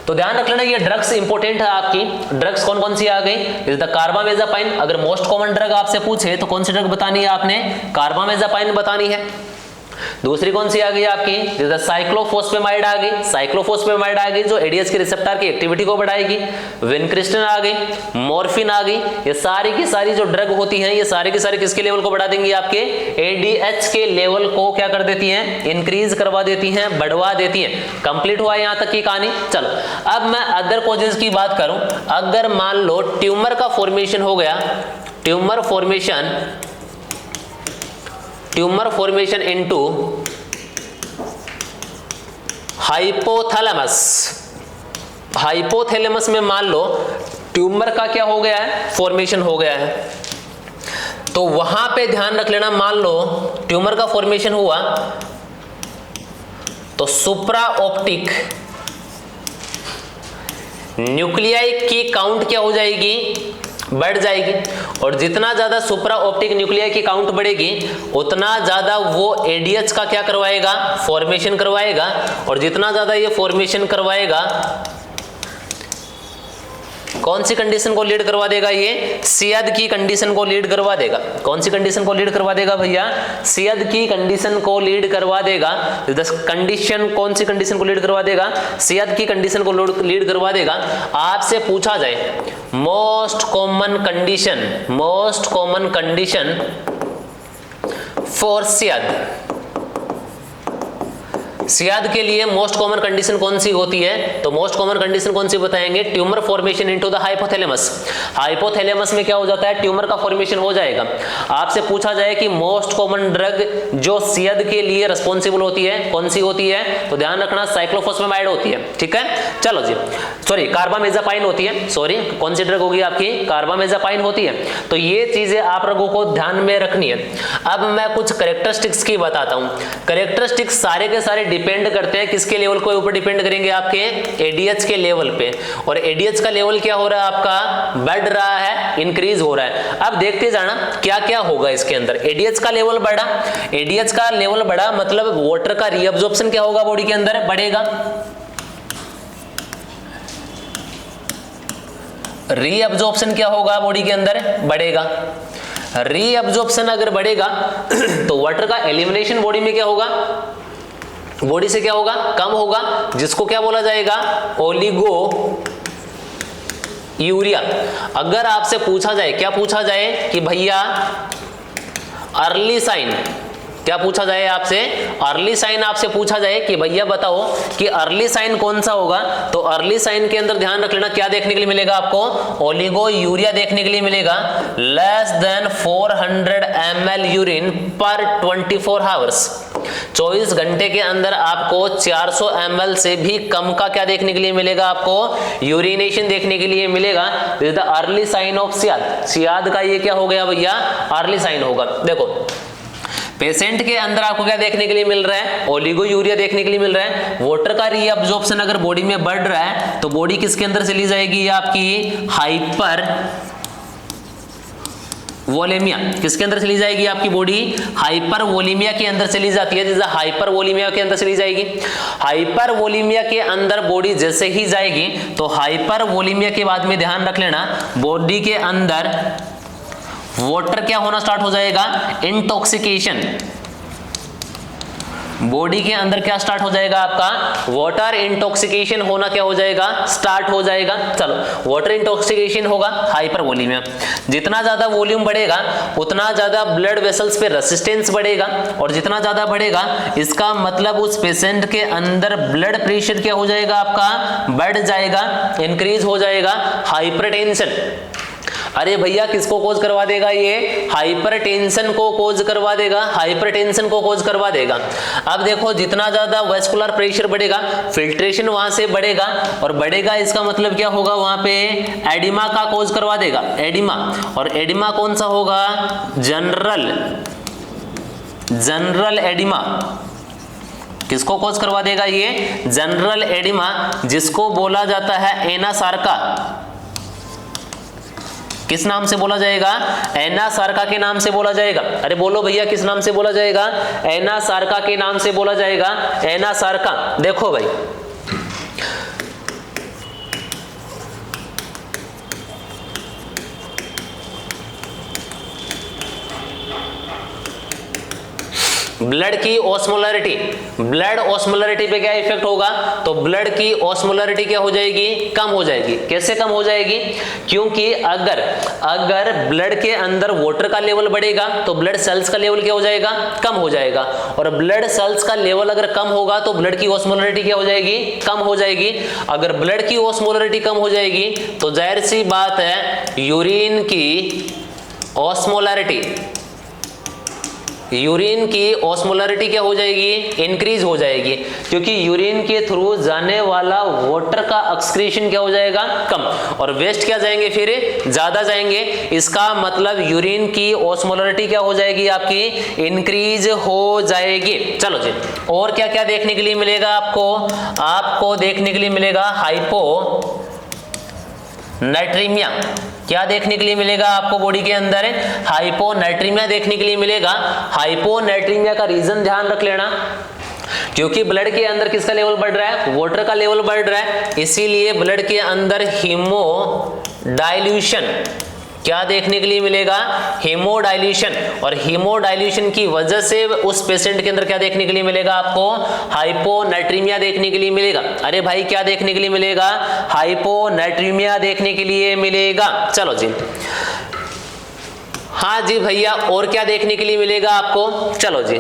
तो ध्यान रख लेना ये ड्रग्स इंपॉर्टेंट है आपकी। ड्रग्स कौन कौन सी आ गई? Is the carbamazepine. अगर मोस्ट कॉमन ड्रग आपसे पूछे तो कौन सी ड्रग बतानी है आपने? कार्बामेजापाइन बतानी है। दूसरी कौन सी आ गई आपकी? साइक्लोफॉस्फेमाइड आ गई। साइक्लोफॉस्फेमाइड आ गई जो एडीएच के रिसेप्टर की एक्टिविटी को बढ़ाएगी। विनक्रिस्टिन आ गई, मॉर्फिन आ गई। ये सारी की सारी जो ड्रग होती हैं ये सारी की सारी किसके लेवल को बढ़ा देंगी? आपके एडीएच के लेवल को क्या कर देती हैं? इंक्रीज करवा देती हैं, बढ़वा देती हैं। कंप्लीट हुआ यहां तक की कहानी। चलो अब मैं अदर कॉजेज की बात करूं। अगर मान लो ट्यूमर का फॉर्मेशन हो गया, tumour formation into hypothalamus. Hypothalamus में मान लो ट्यूमर का क्या हो गया है? फॉर्मेशन हो गया है। तो वहां पे ध्यान रख लेना, मान लो ट्यूमर का फॉर्मेशन हुआ तो सुप्रा ऑप्टिक न्यूक्लियाई की काउंट क्या हो जाएगी? बढ़ जाएगी। और जितना ज्यादा सुप्रा ऑप्टिक न्यूक्लियाई की काउंट बढ़ेगी उतना ज्यादा वो एडीएच का क्या करवाएगा? फॉर्मेशन करवाएगा। और जितना ज्यादा ये फॉर्मेशन करवाएगा कौन सी कंडीशन को लीड करवा देगा? ये सेहत की कंडीशन को लीड करवा देगा। कौन सी कंडीशन को लीड करवा देगा भैया? सेहत की कंडीशन को लीड करवा देगा। कंडीशन कौन सी कंडीशन को लीड करवा देगा? सेहत की कंडीशन को लीड करवा देगा। आपसे पूछा जाए मोस्ट कॉमन कंडीशन फॉर सेहत, सेहत के लिए मोस्ट कॉमन कंडीशन कौन सी होती है? तो मोस्ट कॉमन कंडीशन कौन सी बताएंगे? Tumour formation into the hypothalamus. Hypothalamus में क्या हो जाता है? ट्यूमर का फॉर्मेशन हो जाएगा। आपसे पूछा जाए कि मोस्ट कॉमन ड्रग जो सेहत के लिए रिस्पॉन्सिबल होती है कौन सी होती है? तो ध्यान रखना साइक्लोफॉस्फेमाइड होती है, ठीक है? चलो जी, सॉरी कार्बामेजापाइन होती है। सॉरी, कौन सी ड्रग होगी आपकी? कार्बामेजापाइन होती है। तो ये चीजें आप लोगों को ध्यान में रखनी है। अब मैं कुछ कैरेक्टरिस्टिक्स की बताता हूं। कैरेक्टरिस्टिक्स सारे के सारे डिपेंड करते हैं किसके लेवल के ऊपर डिपेंड करेंगे? आपके एडीएच के लेवल पे। और एडीएच का लेवल क्या हो रहा है? आपका बढ़ रहा है, इंक्रीज हो रहा है। अब देखते जाना क्या क्या होगा इसके अंदर। एडीएच का लेवल बढ़ा, एडीएच का लेवल बढ़ा मतलब वाटर का रीअब्जॉर्प्शन क्या होगा? बॉडी के अंदर बढ़ेगा। रीअब्जॉर्प्शन क्या होगा बॉडी के अंदर, बढ़ेगा। रीअब्जॉर्प्शन अगर बढ़ेगा तो वाटर का एलिमिनेशन बॉडी में क्या होगा, बॉडी से क्या होगा, कम होगा, जिसको क्या बोला जाएगा, ओलिगो यूरिया। अगर आपसे पूछा जाए, क्या पूछा जाए कि भैया अर्ली साइन, क्या पूछा जाए आपसे, अर्ली साइन आपसे पूछा जाए कि भैया बताओ कि अर्ली साइन कौन सा होगा, तो अर्ली साइन के अंदर ध्यान रख लेना क्या देखने के लिए मिलेगा आपको, ओलिगो यूरिया देखने के लिए मिलेगा। लेस देन 400 ml यूरिन पर 24 आवर्स, 24 घंटे के अंदर आपको 400 ml से भी कम का क्या देखने के लिए मिलेगा, आपको यूरिनेशन देखने के लिए मिलेगा। This is the early sign of SIADH. SIADH का ये क्या हो गया भैया, अर्ली साइन होगा। देखो पेशेंट के अंदर आपको क्या देखने के लिए मिल रहा है, ओलिगो यूरिया देखने के लिए मिल रहा है। वाटर का रीअब्जॉर्प्शन अगर बॉडी में बढ़ रहा है तो बॉडी किसके अंदर चली जाएगी, आपकी हाइपर वोलेमिया, किसके अंदर चली जाएगी आपकी बॉडी, हाइपर वोलेमिया के अंदर चली जाती है, जैसे हाइपर वोलेमिया के अंदर चली जाएगी। हाइपर वोलेमिया के अंदर बॉडी जैसे ही जाएगी तो हाइपर वोलेमिया के बाद में ध्यान रख लेना बॉडी के अंदर वाटर क्या होना स्टार्ट हो जाएगा, इंटॉक्सिकेशन। बॉडी के अंदर क्या स्टार्ट हो जाएगा आपका, वाटर इंटॉक्सिकेशन होना क्या हो जाएगा, स्टार्ट हो जाएगा। चलो वाटर इंटॉक्सिकेशन होगा, हाइपर वोल्यूमिया। जितना ज्यादा वॉल्यूम बढ़ेगा उतना ज्यादा ब्लड वेसल्स पे रेसिस्टेंस बढ़ेगा, और जितना ज्यादा बढ़ेगा इसका मतलब उस पेशेंट के अंदर ब्लड प्रेशर क्या हो जाएगा आपका, बढ़ जाएगा, इंक्रीज हो जाएगा। हाइपरटेंशन, अरे भैया किसको कोज करवा देगा, ये हाइपरटेंशन को कोज करवा देगा, हाइपरटेंशन को कोज करवा देगा। अब देखो जितना ज्यादा वेस्कुलर प्रेशर बढ़ेगा फिल्ट्रेशन वहां से बढ़ेगा, और बढ़ेगा इसका मतलब क्या होगा, वहां पे एडिमा का कोज करवा देगा, एडिमा। और एडिमा कौन सा होगा, जनरल एडिमा। किसको कोज करवा देगा, ये जनरल एडिमा, जिसको बोला जाता है एनासार्का। किस नाम से बोला जाएगा, एनासार्का के नाम से बोला जाएगा। अरे बोलो भैया किस नाम से बोला जाएगा, एनासार्का के नाम से बोला जाएगा, एनासार्का। देखो भाई ब्लड की ऑस्मोलरिटी, ब्लड ऑस्मोलरिटी पे क्या इफेक्ट होगा, तो ब्लड की ऑस्मोलरिटी क्या हो जाएगी, कम हो जाएगी। कैसे कम हो जाएगी, क्योंकि अगर ब्लड के अंदर वाटर का लेवल बढ़ेगा तो ब्लड सेल्स का लेवल क्या हो जाएगा, कम हो जाएगा, और ब्लड सेल्स का लेवल अगर कम होगा तो ब्लड की ऑस्मोलरिटी क्या हो जाएगी, कम हो जाएगी। अगर ब्लड की ऑस्मोलरिटी कम हो जाएगी तो जाहिर सी बात है यूरिन की ऑस्मोलरिटी, यूरिन की ऑस्मोलरिटी क्या हो जाएगी, इंक्रीज हो जाएगी, क्योंकि यूरिन के थ्रू जाने वाला वाटर का एक्सक्रीशन क्या हो जाएगा, कम, और वेस्ट क्या जाएंगे, फिर ज्यादा जाएंगे। इसका मतलब यूरिन की ऑस्मोलरिटी क्या हो जाएगी, आपकी इंक्रीज हो जाएगी। चलो जी, और क्या क्या देखने के लिए मिलेगा आपको देखने के लिए मिलेगा हाइपो नाइट्रीमिया। क्या देखने के लिए मिलेगा आपको बॉडी के अंदर, हाइपोनाइट्रीमिया देखने के लिए मिलेगा। हाइपोनाइट्रीमिया का रीजन ध्यान रख लेना, क्योंकि ब्लड के अंदर किसका लेवल बढ़ रहा है, वाटर का लेवल बढ़ रहा है, इसीलिए ब्लड के अंदर हीमोडाइल्यूशन क्या देखने के लिए मिलेगा, हीमोडाइल्यूशन। और हीमोडाइल्यूशन की वजह से उस पेशेंट के अंदर क्या देखने के लिए मिलेगा आपको, हाइपोनाइट्रीमिया देखने के लिए मिलेगा। अरे भाई क्या देखने के लिए मिलेगा, हाइपोनाइट्रीमिया देखने के लिए मिलेगा। चलो जी, हाँ जी भैया, और क्या देखने के लिए मिलेगा आपको, चलो जी,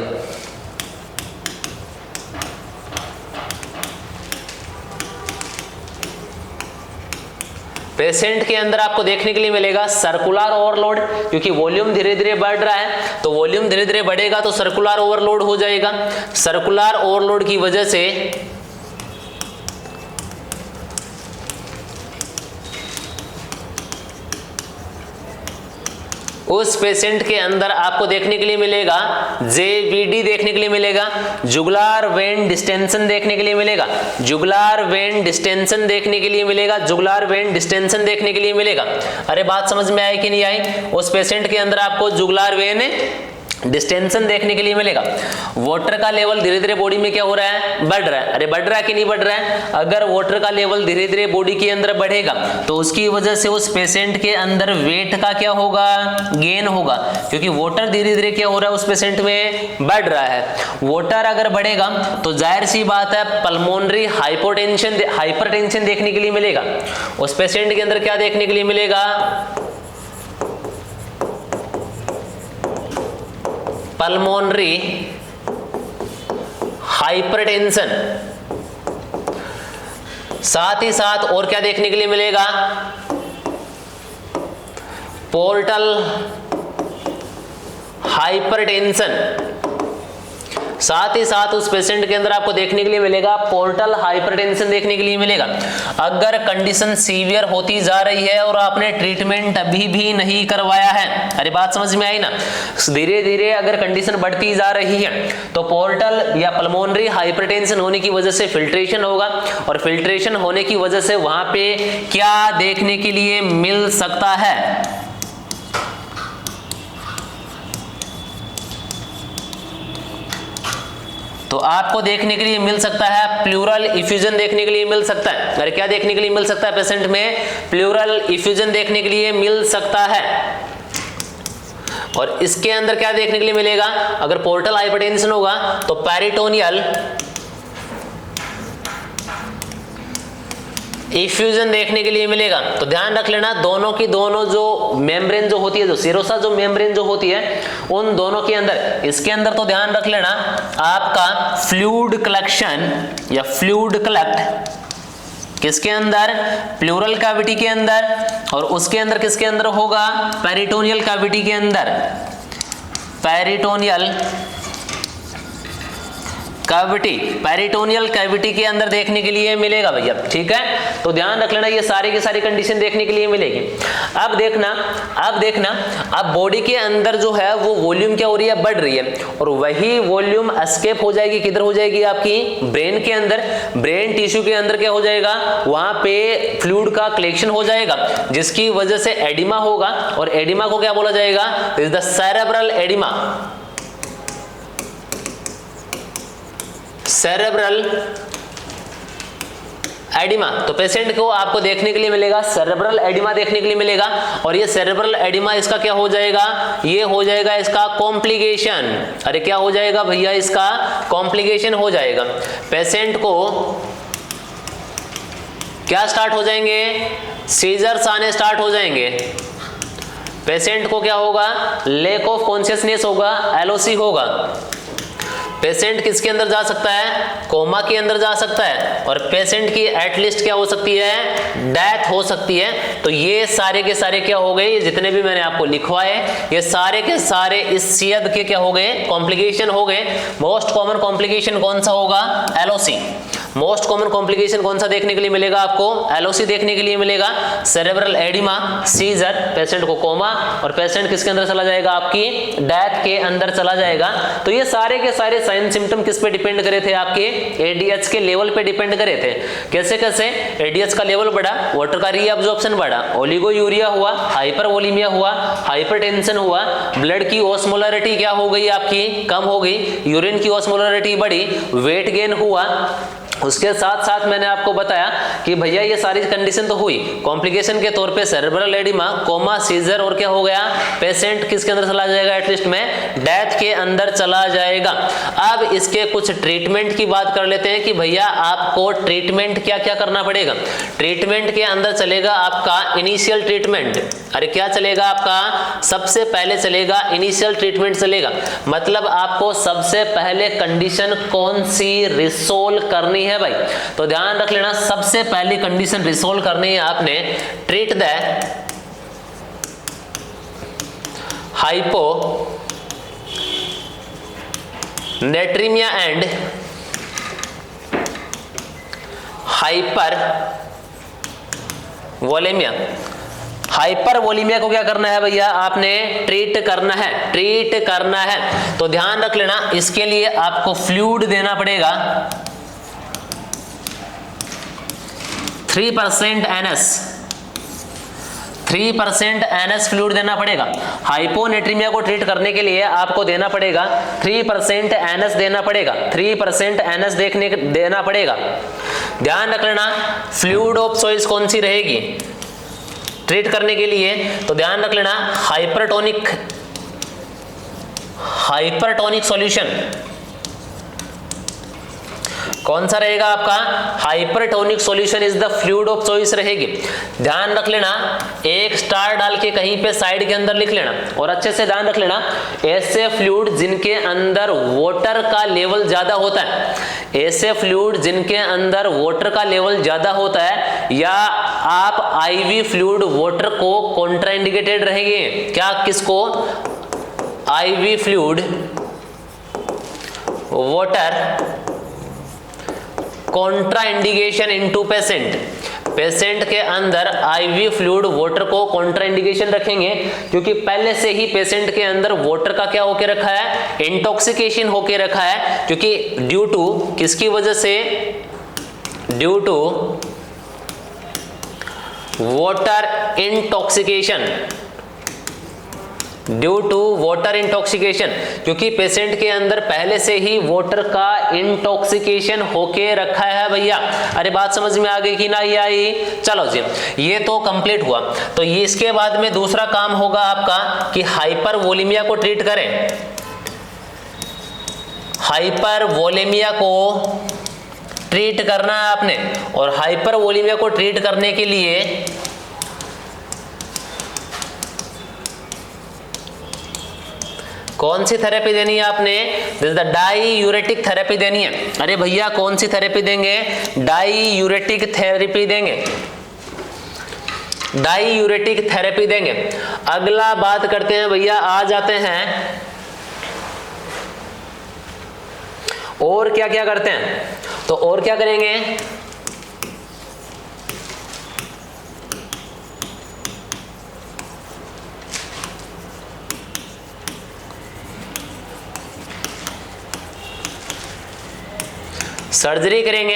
पेशेंट के अंदर आपको देखने के लिए मिलेगा सर्कुलर ओवरलोड, क्योंकि वॉल्यूम धीरे धीरे बढ़ रहा है, तो वॉल्यूम धीरे धीरे बढ़ेगा तो सर्कुलर ओवरलोड हो जाएगा। सर्कुलर ओवरलोड की वजह से उस पेशेंट के अंदर आपको देखने के लिए मिलेगा जेवीडी देखने के लिए मिलेगा, जुगुलर वेन डिस्टेंशन देखने के लिए मिलेगा, जुगुलर वेन डिस्टेंशन देखने के लिए मिलेगा, जुगुलर वेन डिस्टेंशन देखने के लिए मिलेगा। अरे बात समझ में आई कि नहीं आई, उस पेशेंट के अंदर आपको जुगुलर वेन डिस्टेंशन देखने के लिए मिलेगा। वाटर का लेवल धीरे धीरे बॉडी में क्या हो रहा है, बढ़ रहा है। अरे बढ़ रहा है कि नहीं बढ़ रहा है? अगर वाटर का लेवल धीरे धीरे बॉडी के अंदर बढ़ेगा तो उसकी वजह से उस पेशेंट के अंदर वेट का क्या होगा, गेन होगा, क्योंकि वाटर धीरे धीरे क्या हो रहा है उस पेशेंट में, बढ़ रहा है। वाटर अगर बढ़ेगा तो जाहिर सी बात है पल्मोनरी हाइपरटेंशन देखने के लिए मिलेगा। उस पेशेंट के अंदर क्या देखने के लिए मिलेगा, पल्मोनरी हाइपरटेंशन। साथ ही साथ और क्या देखने के लिए मिलेगा, पोर्टल हाइपरटेंशन। साथ ही साथ उस पेशेंट के अंदर आपको देखने के लिए मिलेगा पोर्टल हाइपरटेंशन देखने के लिए मिलेगा। अगर कंडीशन सीवियर होती जा रही है और आपने ट्रीटमेंट अभी भी नहीं करवाया है, अरे बात समझ में आई ना, धीरे धीरे अगर कंडीशन बढ़ती जा रही है तो पोर्टल या पल्मोनरी हाइपरटेंशन होने की वजह से फिल्ट्रेशन होगा, और फिल्ट्रेशन होने की वजह से वहां पे क्या देखने के लिए मिल सकता है, तो आपको देखने के लिए मिल सकता है प्लूरल इफ्यूजन देखने के लिए मिल सकता है। अरे क्या देखने के लिए मिल सकता है पेशेंट में, प्लूरल इफ्यूजन देखने के लिए मिल सकता है। और इसके अंदर क्या देखने के लिए मिलेगा, अगर पोर्टल हाइपरटेंशन होगा तो पेरिटोनियल इफ्यूजन देखने के लिए मिलेगा। तो ध्यान रख लेना, दोनों की दोनों जो मेम्ब्रेन जो होती है, जो सीरोसा जो मेम्ब्रेन जो होती है, उन दोनों के अंदर, इसके अंदर तो ध्यान रख लेना आपका फ्लूइड कलेक्शन या फ्लूइड कलेक्ट किसके अंदर, प्लूरल कैविटी के अंदर, और उसके अंदर किसके अंदर होगा, पेरिटोनियल कैविटी के अंदर, पेरिटोनियल कैविटी, पेरिटोनियल कैविटी के अंदर देखने के लिए मिलेगा भैया। ठीक है, तो ध्यान रख लेना, ये सारी की सारी कंडीशन देखने के लिए मिलेगी। अब देखना अब बॉडी के अंदर जो है वो वॉल्यूम क्या हो रही है, बढ़ रही है, और वही वॉल्यूम एस्केप हो जाएगी, किधर हो जाएगी, आपकी ब्रेन के अंदर। ब्रेन टिश्यू के अंदर क्या हो जाएगा, वहां पे फ्लूइड का कलेक्शन हो जाएगा, जिसकी वजह से एडिमा होगा, और एडिमा को क्या बोला जाएगा, this is the cerebral oedema, cerebral oedema. तो पेशेंट को आपको देखने के लिए मिलेगा सेरेब्रल एडिमा देखने के लिए मिलेगा, और ये सेरेब्रल एडिमा इसका क्या हो जाएगा, ये हो जाएगा इसका कॉम्प्लिकेशन। अरे क्या हो जाएगा भैया, इसका कॉम्प्लिकेशन हो जाएगा। पेशेंट को क्या स्टार्ट हो जाएंगे, सीजर्स आने स्टार्ट हो जाएंगे। पेशेंट को क्या होगा, लैक ऑफ कॉन्शियसनेस होगा, एलओसी होगा। पेशेंट किसके अंदर जा सकता है, कोमा के अंदर जा सकता है, और पेशेंट की एटलीस्ट क्या हो सकती है, डेथ हो सकती है। तो ये सारे के सारे क्या हो गए, ये जितने भी मैंने आपको लिखवाए, ये सारे के सारे इस सेहत के क्या हो गए, कॉम्प्लिकेशन हो गए। मोस्ट कॉमन कॉम्प्लिकेशन कौन सा होगा, एलओसी। मोस्ट कॉमन कॉम्प्लिकेशन कौन सा देखने के लिए मिलेगा आपको, एलओसी देखने के लिए मिलेगा, सेरेब्रल एडिमा, सीजर, पेशेंट को कोमा, और पेशेंट किसके अंदर चला जाएगा, आपकी डेथ के अंदर चला जाएगा। तो ये सारे के सारे साइन सिम्टम किस पे डिपेंड करे थे, आपके एडीएच के लेवल पे डिपेंड करे थे। कैसे कैसे, एडीएच का लेवल बढ़ा, वाटर का रीअब्जॉर्प्शन बढ़ा, ओलिगोयूरिया हुआ, हाइपरवोलीमिया हुआ, हाइपरटेंशन हुआ, ब्लड की ऑस्मोलरिटी क्या हो गई, आपकी कम हो गई, यूरिन की ऑस्मोलरिटी बढ़ी, वेट गेन हुआ। उसके साथ साथ मैंने आपको बताया कि भैया ये सारी कंडीशन तो हुई, कॉम्प्लिकेशन के तौर पे सेरेब्रल एडिमा, कोमा, सीजर, और क्या हो गया, पेशेंट किसके अंदर चला जाएगा, एटलीस्ट में डेथ के अंदर चला जाएगा। अब इसके कुछ ट्रीटमेंट की बात कर लेते हैं कि भैया आपको ट्रीटमेंट क्या क्या करना पड़ेगा। ट्रीटमेंट के अंदर चलेगा आपका इनिशियल ट्रीटमेंट। अरे क्या चलेगा आपका, सबसे पहले चलेगा इनिशियल ट्रीटमेंट चलेगा, मतलब आपको सबसे पहले कंडीशन कौन सी रिसोल्व करनी है भाई। तो ध्यान रख लेना, सबसे पहली कंडीशन रिसोल्व करनी है आपने, treat the hyponatremia and hypervolemia. Hypervolemia को क्या करना है भैया, आपने ट्रीट करना है, ट्रीट करना है। तो ध्यान रख लेना, इसके लिए आपको फ्लूइड देना पड़ेगा 3% NS, 3% NS फ्लूइड देना पड़ेगा। हाइपोनेट्रीमिया को ट्रीट करने के लिए आपको देना पड़ेगा 3% NS देना पड़ेगा, 3% NS देना पड़ेगा। ध्यान रख लेना फ्लूइड ऑफ चॉइस कौन सी रहेगी ट्रीट करने के लिए, तो ध्यान रख लेना हाइपरटोनिक सॉल्यूशन कौन सा रहेगा आपका, hypertonic solution is the fluid of choice रहेगी। ध्यान रख लेना, एक स्टार डाल के कहीं पे साइड के अंदर लिख लेना और अच्छे से ध्यान रख लेना, ऐसे फ्लूइड जिनके अंदर वाटर का लेवल ज्यादा होता है, ऐसे फ्लूइड जिनके अंदर वाटर का लेवल ज्यादा होता है, या आप आईवी फ्लूइड वाटर को कॉन्ट्राइंडिकेटेड रहेंगे। क्या किसको, IV fluid water contraindication into patient के अंदर आईवी फ्लूइड वाटर को कॉन्ट्राइंडिकेशन रखेंगे क्योंकि पहले से ही पेशेंट के अंदर वाटर का क्या होके रखा है, इंटॉक्सिकेशन होके रखा है, क्योंकि ड्यू टू किसकी वजह से, due to water intoxication, due to water intoxication, क्योंकि पेशेंट के अंदर पहले से ही वाटर का इंटॉक्सिकेशन होके रखा है भैया। अरे बात समझ में आ गई कि नहीं आई? चलो जी, ये तो कंप्लीट हुआ। तो ये इसके बाद में दूसरा काम होगा आपका कि हाइपरवोलेमिया को ट्रीट करें। हाइपरवोलेमिया को ट्रीट करना है आपने, और हाइपरवोलेमिया को ट्रीट करने के लिए कौन सी थेरेपी देनी है आपने, this is the diuretic therapy देनी है। अरे भैया कौन सी थेरेपी देंगे, डाईयूरेटिक थेरेपी देंगे, डाईयूरेटिक थेरेपी देंगे। अगला बात करते हैं भैया, आ जाते हैं और क्या क्या करते हैं, तो और क्या करेंगे, सर्जरी करेंगे,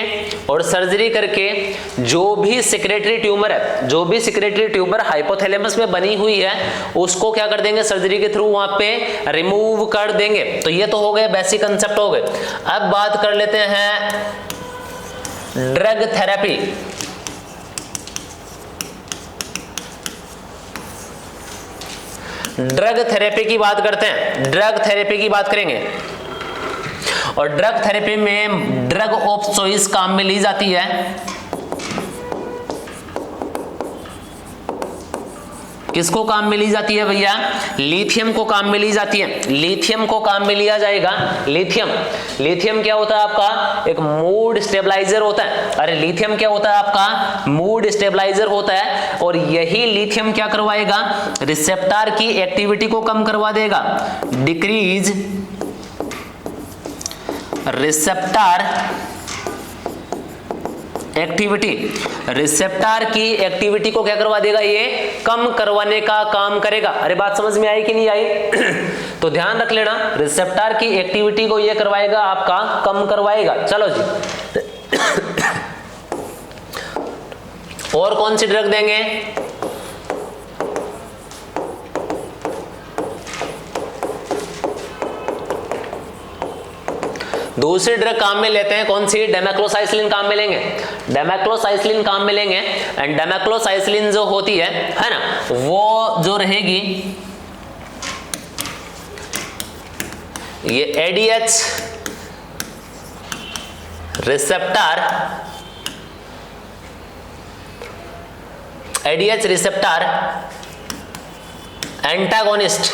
और सर्जरी करके जो भी सिक्रेटरी ट्यूमर है, जो भी सिक्रेटरी ट्यूमर हाइपोथैलेमस में बनी हुई है उसको क्या कर देंगे, सर्जरी के थ्रू वहां पे रिमूव कर देंगे। तो ये तो हो गए बेसिक कंसेप्ट हो गए। अब बात कर लेते हैं ड्रग थेरेपी। ड्रग थेरेपी की बात करते हैं, ड्रग थेरेपी की बात करेंगे, और ड्रग थेरेपी में ड्रग ऑफ चॉइस काम में ली जाती है। किसको काम में ली जाती है भैया, लिथियम को काम में ली जाती है। लिथियम को काम में लिया जाएगा। लिथियम, लिथियम क्या होता है आपका, एक मूड स्टेबलाइजर होता है। अरे लिथियम क्या होता है आपका, मूड स्टेबलाइजर होता है, और यही लिथियम क्या करवाएगा, रिसेप्टर की एक्टिविटी को कम करवा देगा, डिक्रीज रिसेप्टर एक्टिविटी, रिसेप्टर की एक्टिविटी को क्या करवा देगा, ये कम करवाने का काम करेगा। अरे बात समझ में आई कि नहीं आई? तो ध्यान रख लेना, रिसेप्टर की एक्टिविटी को ये करवाएगा आपका, कम करवाएगा। चलो जी, और कौन सी ड्रग देंगे, दूसरी ड्रग काम में लेते हैं, कौन सी, डेमेक्लोसाइक्लिन काम में लेंगे। डेमेक्लोसाइक्लिन काम में लेंगे, एंड डेमेक्लोसाइक्लिन जो होती है ना, वो जो रहेगी ये ADH receptor, ADH receptor antagonist,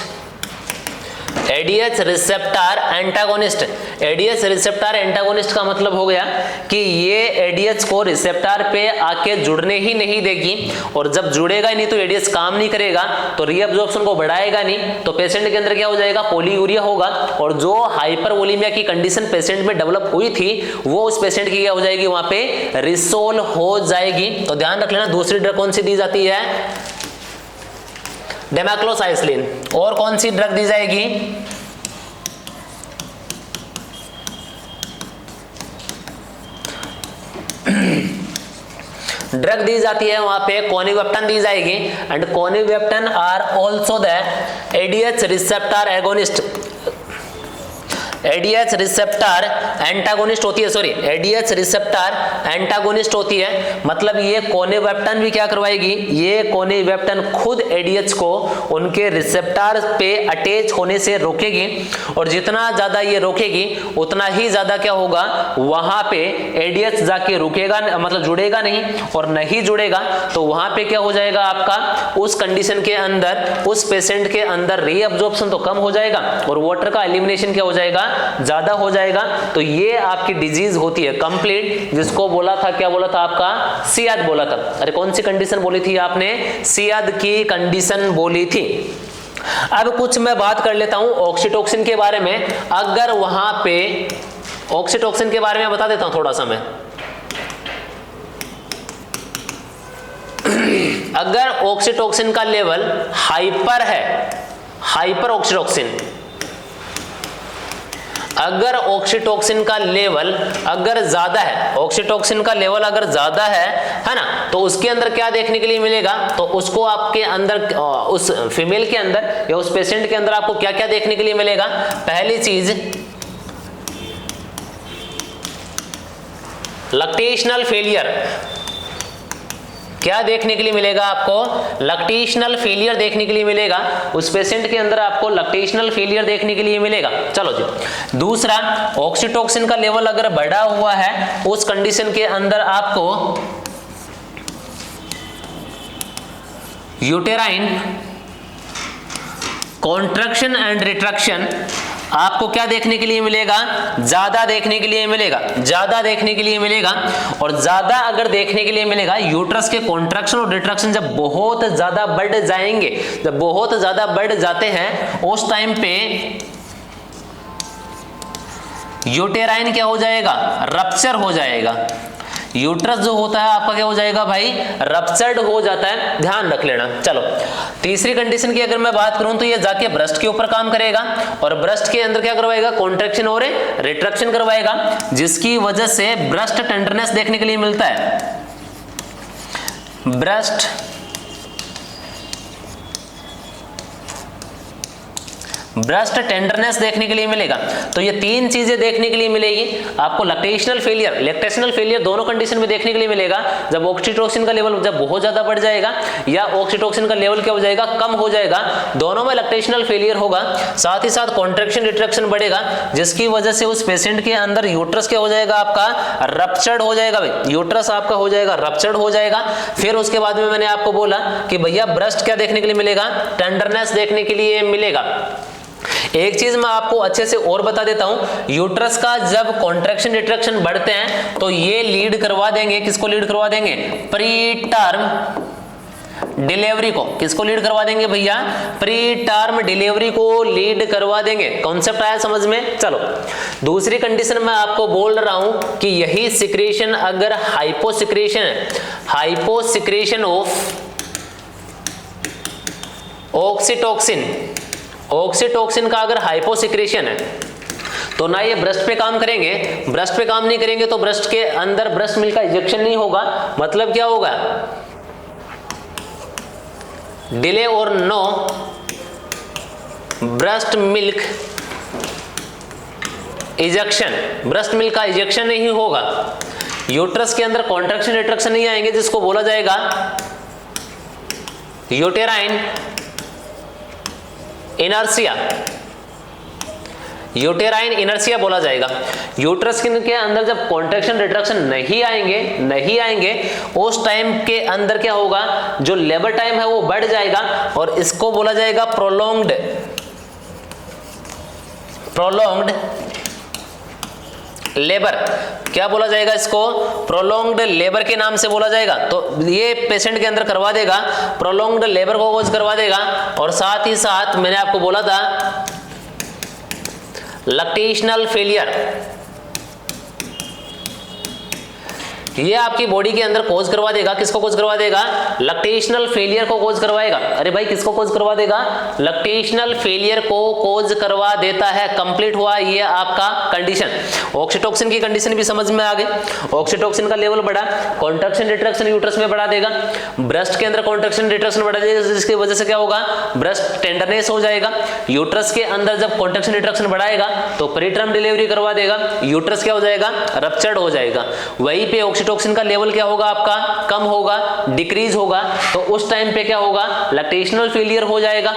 ADH receptor antagonist. ADH receptor antagonist का मतलब हो गया कि ये एडीएच को रिसेप्टर पे आके जुड़ने ही नहीं देगी, और जब जुड़ेगा ही नहीं तो एडीएच काम नहीं करेगा, तो रीअब्जॉर्प्शन को बढ़ाएगा नहीं, तो पेशेंट के अंदर क्या हो जाएगा, पॉलीयूरिया होगा, और जो हाइपरवोलेमिया की कंडीशन पेशेंट में डेवलप हुई थी वो उस पेशेंट की क्या हो जाएगी, वहां पे रिसोल्व हो जाएगी। तो ध्यान रख लेना, दूसरी ड्रग कौन सी दी जाती है, डेमेक्लोसाइक्लिन। और कौन सी ड्रग दी जाएगी, ड्रग दी जाती है वहां पे कोनिवेप्टन दी जाएगी, and conivaptan are also the ADH receptor agonist, ADH receptor antagonist होती है, सॉरी एडीएच रिसेप्टर एंटागोनिस्ट होती है। मतलब ये कोनिवेप्टन भी क्या करवाएगी, ये कोनिवेप्टन खुद एडीएच को उनके रिसेप्टर पे अटैच होने से रोकेगी, और जितना ज्यादा ये रोकेगी उतना ही ज्यादा क्या होगा, वहां पे एडीएच जाके रुकेगा, मतलब जुड़ेगा नहीं, और नहीं जुड़ेगा तो वहां पे क्या हो जाएगा आपका, उस कंडीशन के अंदर उस पेशेंट के अंदर रीअब्जॉर्प्शन तो कम हो जाएगा और वाटर का एलिमिनेशन क्या हो जाएगा, ज्यादा हो जाएगा। तो ये आपकी डिजीज होती है कंप्लीट, जिसको बोला था, क्या बोला था आपका, सियाद बोला था। अरे कौन सी कंडीशन बोली थी आपने, सियाद की कंडीशन बोली थी। अब कुछ मैं बात कर लेता हूं ऑक्सीटोसिन के बारे में। अगर वहां पे ऑक्सीटोसिन के बारे में बता देता हूं थोड़ा सा मैं। अगर ऑक्सीटोसिन का लेवल हाइपर है, हाइपर ऑक्सीटोसिन, अगर ऑक्सीटोसिन का लेवल अगर ज्यादा है, ऑक्सीटोसिन का लेवल अगर ज्यादा है ना, तो उसके अंदर क्या देखने के लिए मिलेगा, तो उसको आपके अंदर, उस फीमेल के अंदर या उस पेशेंट के अंदर आपको क्या क्या देखने के लिए मिलेगा। पहली चीज लैक्टेशनल फेलियर, क्या देखने के लिए मिलेगा आपको, लैक्टेशनल फेलियर देखने के लिए मिलेगा। उस पेशेंट के अंदर आपको लैक्टेशनल फेलियर देखने के लिए मिलेगा। चलो जी, दूसरा ऑक्सीटोसिन का लेवल अगर बढ़ा हुआ है, उस कंडीशन के अंदर आपको यूटेराइन कॉन्ट्रैक्शन एंड रिट्रैक्शन आपको क्या देखने के लिए मिलेगा, ज्यादा देखने के लिए मिलेगा, ज्यादा देखने के लिए मिलेगा। और ज्यादा अगर देखने के लिए मिलेगा, यूट्रस के कॉन्ट्रैक्शन और रिट्रैक्शन जब बहुत ज्यादा बढ़ जाएंगे, जब बहुत ज्यादा बढ़ जाते हैं, उस टाइम पे यूटेराइन क्या हो जाएगा, रप्चर हो जाएगा। यूट्रस जो होता है आपका क्या हो जाएगा भाई, रप्चर्ड हो जाता है, ध्यान रख लेना। चलो तीसरी कंडीशन की अगर मैं बात करूं तो ये जाके ब्रेस्ट के ऊपर काम करेगा, और ब्रेस्ट के अंदर क्या करवाएगा, कॉन्ट्रैक्शन और रिट्रैक्शन करवाएगा, जिसकी वजह से ब्रेस्ट टेंडरनेस देखने के लिए मिलता है। ब्रेस्ट ब्रेस्ट टेंडरनेस देखने के लिए मिलेगा। तो ये तीन चीजें देखने के लिए मिलेगी आपको। लैक्टेशनल फेलियर, लैक्टेशनल फेलियर दोनों कंडीशन में देखने के लिए मिलेगा, जब ऑक्सीटोसिन का लेवल जब बहुत ज्यादा बढ़ जाएगा या ऑक्सीटोसिन का लेवल क्या हो जाएगा, कम हो जाएगा, दोनों में लैक्टेशनल फेलियर होगा। साथ ही साथ कॉन्ट्रैक्शन रिट्रैक्शन बढ़ेगा, जिसकी वजह से उस पेशेंट के अंदर यूट्रस क्या हो जाएगा, आपका रप्चर्ड हो जाएगा भाई, यूट्रस आपका हो जाएगा रप्चर्ड हो जाएगा। फिर उसके बाद में मैंने आपको बोला कि भैया ब्रेस्ट क्या देखने के लिए मिलेगा, टेंडरनेस देखने के लिए मिलेगा। एक चीज मैं आपको अच्छे से और बता देता हूं, यूट्रस का जब कॉन्ट्रैक्शन रिट्रैक्शन बढ़ते हैं तो ये लीड करवा देंगे, किसको लीड करवा देंगे, प्री टर्म डिलीवरी को। किसको लीड करवा देंगे भैया, प्री टर्म डिलीवरी को लीड करवा देंगे। कॉन्सेप्ट आया समझ में। चलो दूसरी कंडीशन मैं आपको बोल रहा हूं कि यही सिक्रेशन अगर हाइपोसिक्रेशन है, हाइपोसिक्रेशन ऑफ ऑक्सीटोसिन, ऑक्सीटोसिन का अगर हाइपोसिक्रेशन है तो ना ये ब्रेस्ट पे काम करेंगे, ब्रेस्ट पे काम नहीं करेंगे तो ब्रेस्ट के अंदर ब्रेस्ट मिल्क का इंजेक्शन नहीं होगा। मतलब क्या होगा, डिले और no breast milk ejection, breast milk का इजेक्शन नहीं होगा। यूट्रस के अंदर कॉन्ट्रैक्शन रिट्रैक्शन नहीं आएंगे, जिसको बोला जाएगा यूटेराइन इनर्शिया, यूटेराइन इनर्शिया बोला जाएगा। यूट्रस के अंदर जब कॉन्ट्रैक्शन रिट्रैक्शन नहीं आएंगे उस टाइम के अंदर क्या होगा, जो लेबर टाइम है वो बढ़ जाएगा, और इसको बोला जाएगा प्रोलॉन्ग्ड लेबर। क्या बोला जाएगा इसको, प्रोलॉन्ग्ड लेबर के नाम से बोला जाएगा। तो ये पेशेंट के अंदर करवा देगा, प्रोलॉन्ग्ड लेबर को कोज करवा देगा। और साथ ही साथ मैंने आपको बोला था लैक्टेशनल फेलियर, ये आपकी बॉडी के अंदर कोज करवा देगा, किसको कोज करवा देगा? लैक्टेशनल फेलियर को कोज करवाएगा। अरे भाई किसको कोज करवा देगा? लैक्टेशनल फेलियर को कोज करवा देता है। कंप्लीट हुआ ये आपका कंडीशन। ऑक्सीटोसिन की कंडीशन भी समझ में आ गई। ऑक्सीटोसिन का लेवल बढ़ा, कॉन्ट्रैक्शन रिट्रैक्शन यूट्रस में बढ़ा देगा, ब्रेस्ट के अंदर कॉन्ट्रैक्शन रिट्रैक्शन बढ़ा देगा, जिसकी वजह से क्या होगा? ब्रेस्ट टेंडरनेस हो जाएगा। यूट्रस के अंदर जब कॉन्ट्रैक्शन रिट्रैक्शन बढ़ाएगा तो प्रीटर्म डिलीवरी करवा देगा, यूट्रस क्या हो जाएगा? रप्चर्ड हो जाएगा। वहीं पे ऑक्सीटोसिन का लेवल क्या होगा? आपका कम होगा, डिक्रीज होगा। तो उस टाइम पे क्या होगा? लैक्टेशनल फेलियर हो जाएगा,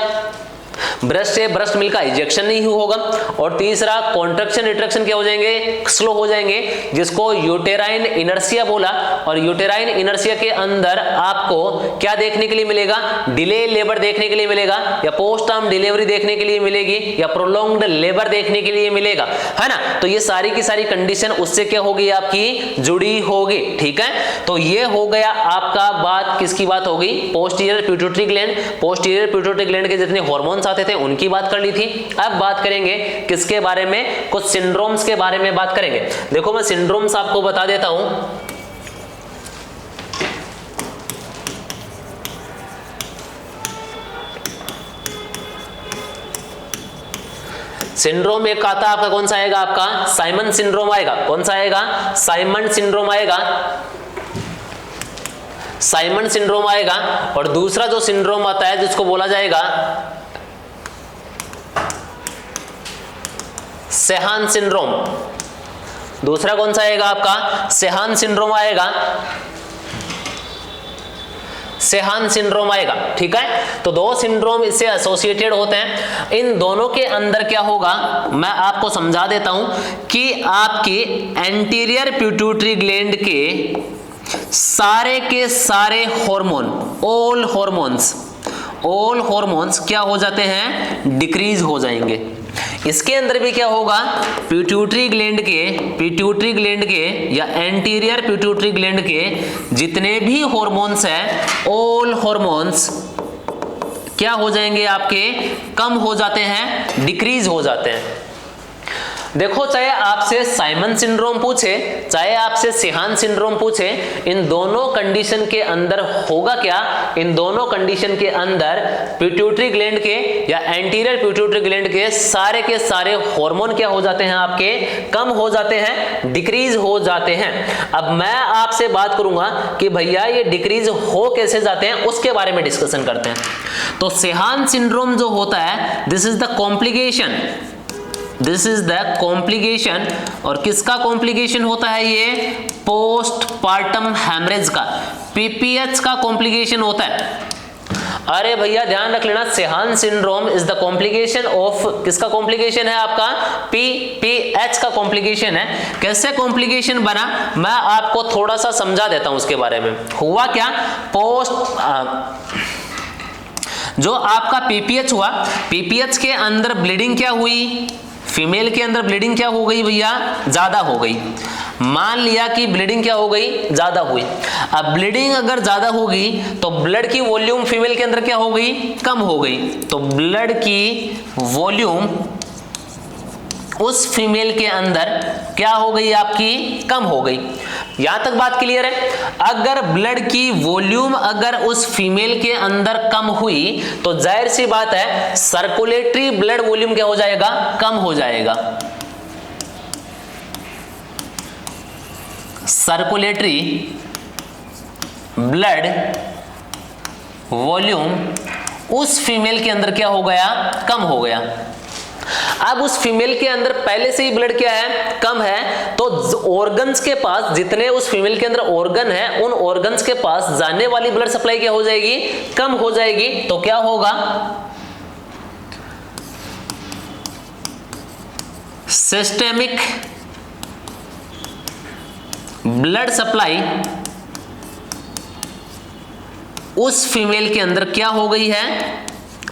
ब्रेस्ट से ब्रेस्ट मिल्क का इजेक्शन नहीं होगा। और तीसरा कॉन्ट्रैक्शन रिट्रैक्शन क्या हो जाएंगे? स्लो हो जाएंगे, जिसको यूटेराइन इनर्शिया बोला। और यूटेराइन इनर्शिया के अंदर आपको क्या देखने के लिए मिलेगा? डिले लेबर देखने के लिए मिलेगा, या पोस्ट टर्म डिलीवरी देखने के लिए मिलेगी, या प्रोलॉन्ग्ड लेबर देखने के लिए मिलेगा, है ना। तो ये सारी की सारी कंडीशन उससे क्या होगी? आपकी जुड़ी होगी। ठीक है, तो ये हो गया आपका बात, किसकी बात होगी? Posterior pituitary gland. Posterior pituitary gland के जितने हार्मोन्स आते थे उनकी बात कर ली थी। अब बात करेंगे किसके बारे में? कुछ सिंड्रोम्स के बारे में बात करेंगे। देखो मैं सिंड्रोम्स आपको बता देता हूं। सिंड्रोम एक आता आपका, कौन सा आएगा? आपका साइमन सिंड्रोम आएगा। कौन सा आएगा? साइमन सिंड्रोम आएगा। साइमन सिंड्रोम आएगा। और दूसरा जो सिंड्रोम आता है जिसको बोला जाएगा सेहान सिंड्रोम। दूसरा कौन सा आएगा आपका? सेहान सिंड्रोम आएगा। सेहान सिंड्रोम आएगा। ठीक है, तो दो सिंड्रोम इससे एसोसिएटेड होते हैं। इन दोनों के अंदर क्या होगा मैं आपको समझा देता हूं कि आपके एंटीरियर पिट्यूटरी ग्लैंड के सारे के सारे हार्मोन, ऑल हार्मोन्स क्या हो जाते हैं? डिक्रीज हो जाएंगे। इसके अंदर भी क्या होगा? पिट्यूटरी ग्लैंड के या एंटीरियर पिट्यूटरी ग्लैंड के जितने भी हार्मोन्स हैं, ऑल हार्मोन्स क्या हो जाएंगे? आपके कम हो जाते हैं, डिक्रीज हो जाते हैं। देखो, चाहे आपसे साइमन सिंड्रोम पूछे, चाहे आपसे सेहान सिंड्रोम पूछे, इन दोनों कंडीशन के अंदर होगा क्या? इन दोनों कंडीशन के अंदर पिट्यूटरी ग्लैंड के या एंटीरियर पिट्यूटरी ग्लैंड के सारे हार्मोन क्या हो जाते हैं? आपके कम हो जाते हैं, डिक्रीज हो जाते हैं। अब मैं आपसे बात करूंगा कि भैया ये डिक्रीज हो कैसे जाते हैं, उसके बारे में डिस्कशन करते हैं। तो सेहान सिंड्रोम जो होता है, दिस इज द कॉम्प्लिकेशन। और किसका कॉम्प्लिकेशन होता है? ये पोस्टपार्टम हैमरेज का, पीपीएच का कॉम्प्लिकेशन होता है। अरे भैया ध्यान रख लेना, Sheehan syndrome is the complication of, किसका कॉम्प्लिकेशन है? आपका पीपीएच का कॉम्प्लिकेशन है। कैसे कॉम्प्लिकेशन बना मैं आपको थोड़ा सा समझा देता हूं उसके बारे में। हुआ क्या? जो आपका पीपीएच हुआ, पीपीएच के अंदर ब्लीडिंग क्या हुई? फीमेल के अंदर ब्लीडिंग क्या हो गई भैया? ज्यादा हो गई। मान लिया कि ब्लीडिंग क्या हो गई? ज्यादा हुई। अब ब्लीडिंग अगर ज्यादा होगी तो ब्लड की वॉल्यूम फीमेल के अंदर क्या हो गई? कम हो गई। तो ब्लड की वॉल्यूम उस फीमेल के अंदर क्या हो गई? आपकी कम हो गई। यहां तक बात क्लियर है? अगर ब्लड की वॉल्यूम अगर उस फीमेल के अंदर कम हुई तो जाहिर सी बात है सर्कुलेटरी ब्लड वॉल्यूम क्या हो जाएगा? कम हो जाएगा। सर्कुलेटरी ब्लड वॉल्यूम उस फीमेल के अंदर क्या हो गया? कम हो गया। अब उस फीमेल के अंदर पहले से ही ब्लड क्या है? कम है। तो ऑर्गन्स के पास, जितने उस फीमेल के अंदर ऑर्गन है, उन ऑर्गन्स के पास जाने वाली ब्लड सप्लाई क्या हो जाएगी? कम हो जाएगी। तो क्या होगा? सिस्टेमिक ब्लड सप्लाई उस फीमेल के अंदर क्या हो गई है?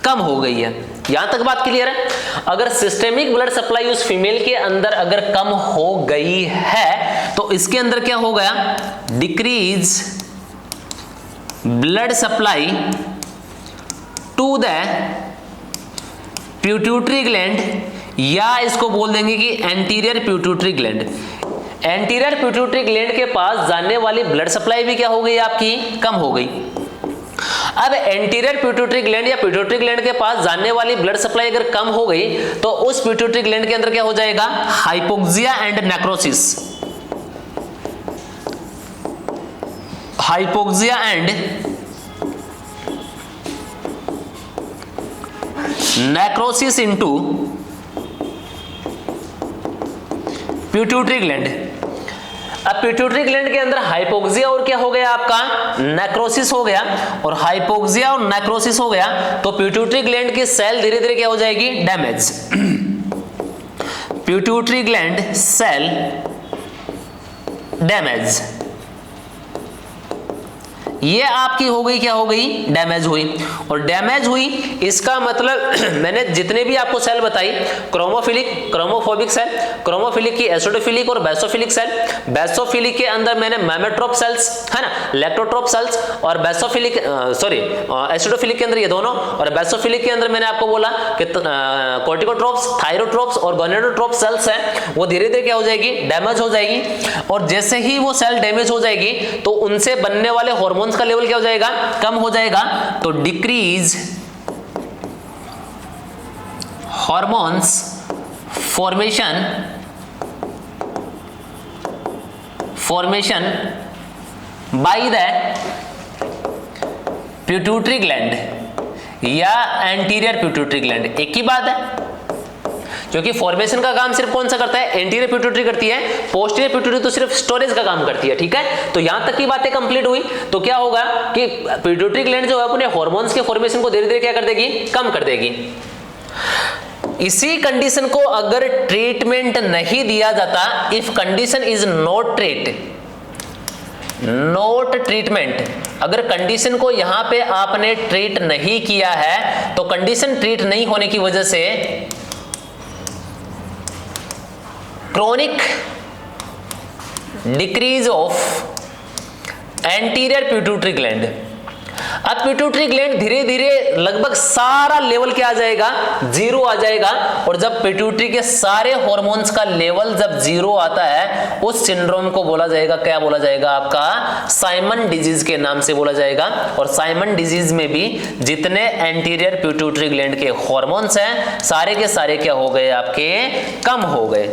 कम हो गई है। यहां तक बात क्लियर है? अगर सिस्टेमिक ब्लड सप्लाई उस फीमेल के अंदर अगर कम हो गई है तो इसके अंदर क्या हो गया? Decrease blood supply to the pituitary gland, या इसको बोल देंगे कि anterior pituitary gland. Anterior pituitary gland के पास जाने वाली ब्लड सप्लाई भी क्या हो गई आपकी, कम हो गई। अब एंटीरियर पिट्यूटरी ग्लैंड या पिट्यूटरी ग्लैंड के पास जाने वाली ब्लड सप्लाई अगर कम हो गई तो उस पिट्यूटरी ग्लैंड के अंदर क्या हो जाएगा, hypoxia and necrosis, hypoxia and necrosis into pituitary gland. अब पिट्यूटरी ग्लैंड के अंदर हाइपोक्सिया और क्या हो गया आपका, नेक्रोसिस हो गया, और हाइपोक्सिया और नेक्रोसिस हो गया तो पिट्यूटरी ग्लैंड की सेल धीरे धीरे क्या हो जाएगी, damage. Pituitary gland cell damage, ये आपकी हो गई, क्या हो गई, डैमेज हुई। और डैमेज हुई इसका मतलब मैंने जितने भी आपको सेल बताई, क्रोमोफिलिक, क्रोमोफोबिक सेल, क्रोमोफिलिक की एसिडोफिलिक और बेसोफिलिक सेल, बेसोफिलिक के अंदर मैंने मैमेट्रोप सेल्स है ना, लैक्टोट्रोप सेल्स, और बेसोफिलिक एसिडोफिलिक के अंदर ये दोनों, और बेसोफिलिक के अंदर मैंने आपको बोला कि कॉर्टिकोट्रोप्स, थायरोट्रोप्स और गोनेडोट्रोप सेल्स है, वो धीरे धीरे क्या हो जाएगी, डैमेज हो जाएगी। और जैसे ही वो सेल डैमेज हो जाएगी तो उनसे बनने वाले हार्मोन्स का लेवल क्या हो जाएगा, कम हो जाएगा। तो decrease hormones formation by the pituitary gland या एंटीरियर पिट्यूटरी ग्लैंड, एक ही बात है, क्योंकि फॉर्मेशन का काम सिर्फ कौन सा करता है, एंटीरियर पिट्यूटरी करती है, पोस्टीरियर पिट्यूटरी तो सिर्फ स्टोरेज का काम करती है, ठीक है। तो यहां तक की बातें कंप्लीट हुई तो क्या होगा कि पिट्यूटरी ग्लैंड जो है अपने हार्मोन्स के फॉर्मेशन को धीरे धीरे क्या कर देगी, कम कर देगी। इसी कंडीशन को अगर ट्रीटमेंट नहीं दिया जाता, if condition is not treatment, अगर कंडीशन को यहां पे आपने ट्रीट नहीं किया है तो कंडीशन ट्रीट नहीं होने की वजह से chronic decrease of anterior pituitary gland. अब पिट्यूटरी ग्लैंड धीरे धीरे लगभग सारा लेवल क्या आ जाएगा, जीरो आ जाएगा। और जब पिट्यूटरी के सारे हार्मोन्स का लेवल जब जीरो आता है, उस सिंड्रोम को बोला जाएगा, क्या बोला जाएगा आपका, साइमन डिजीज के नाम से बोला जाएगा। और साइमन डिजीज में भी जितने एंटीरियर पिट्यूटरी ग्लैंड के हार्मोन्स हैं सारे के सारे क्या हो गए, आपके कम हो गए।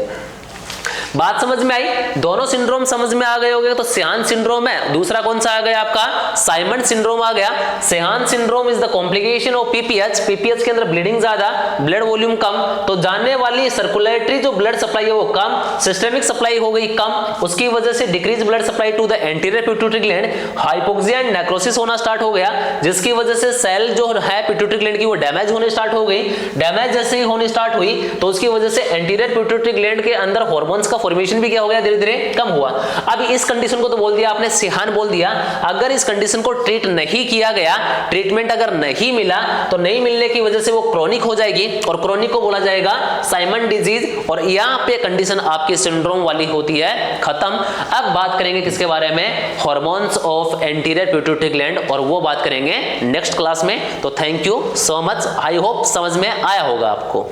बात समझ में आई, दोनों सिंड्रोम समझ में आ गए होंगे। तो सेहान सिंड्रोम है, दूसरा कौन सा आ गया आपका, साइमन सिंड्रोम आ गया। Sheehan syndrome is the complication of PPH, PPH के अंदर ब्लीडिंग ज्यादा, ब्लड वॉल्यूम कम, तो जाने वाली सर्कुलेटरी जो ब्लड सप्लाई है वो कम, सिस्टेमिक सप्लाई हो गई कम, उसकी वजह से decrease blood supply to the anterior pituitary gland, hypoxia and necrosis होना स्टार्ट हो गया, जिसकी वजह से सेल जो है पिट्यूटरी ग्लैंड की वो डैमेज होने स्टार्ट हो गई। डैमेज जैसे ही होनी स्टार्ट हुई तो उसकी वजह से एंटीरियर पिट्यूटरी ग्लैंड के अंदर हार्मोन्स का फॉर्मेशन भी क्या हो गया, धीरे धीरे कम हुआ। अब इस कंडीशन को तो बोल दिया आपने, सेहान बोल दिया। अगर इस कंडीशन को ट्रीट नहीं किया गया, ट्रीटमेंट अगर नहीं मिला तो नहीं मिलने की वजह से वो क्रोनिक हो जाएगी, और क्रोनिक को बोला जाएगा साइमन डिजीज। और यहां पे कंडीशन आपकी सिंड्रोम वाली होती है खत्म। अब बात करेंगे किसके बारे में, hormones of anterior pituitary gland, और वो बात करेंगे नेक्स्ट क्लास में। तो thank you so much, I hope समझ में आया होगा आपको।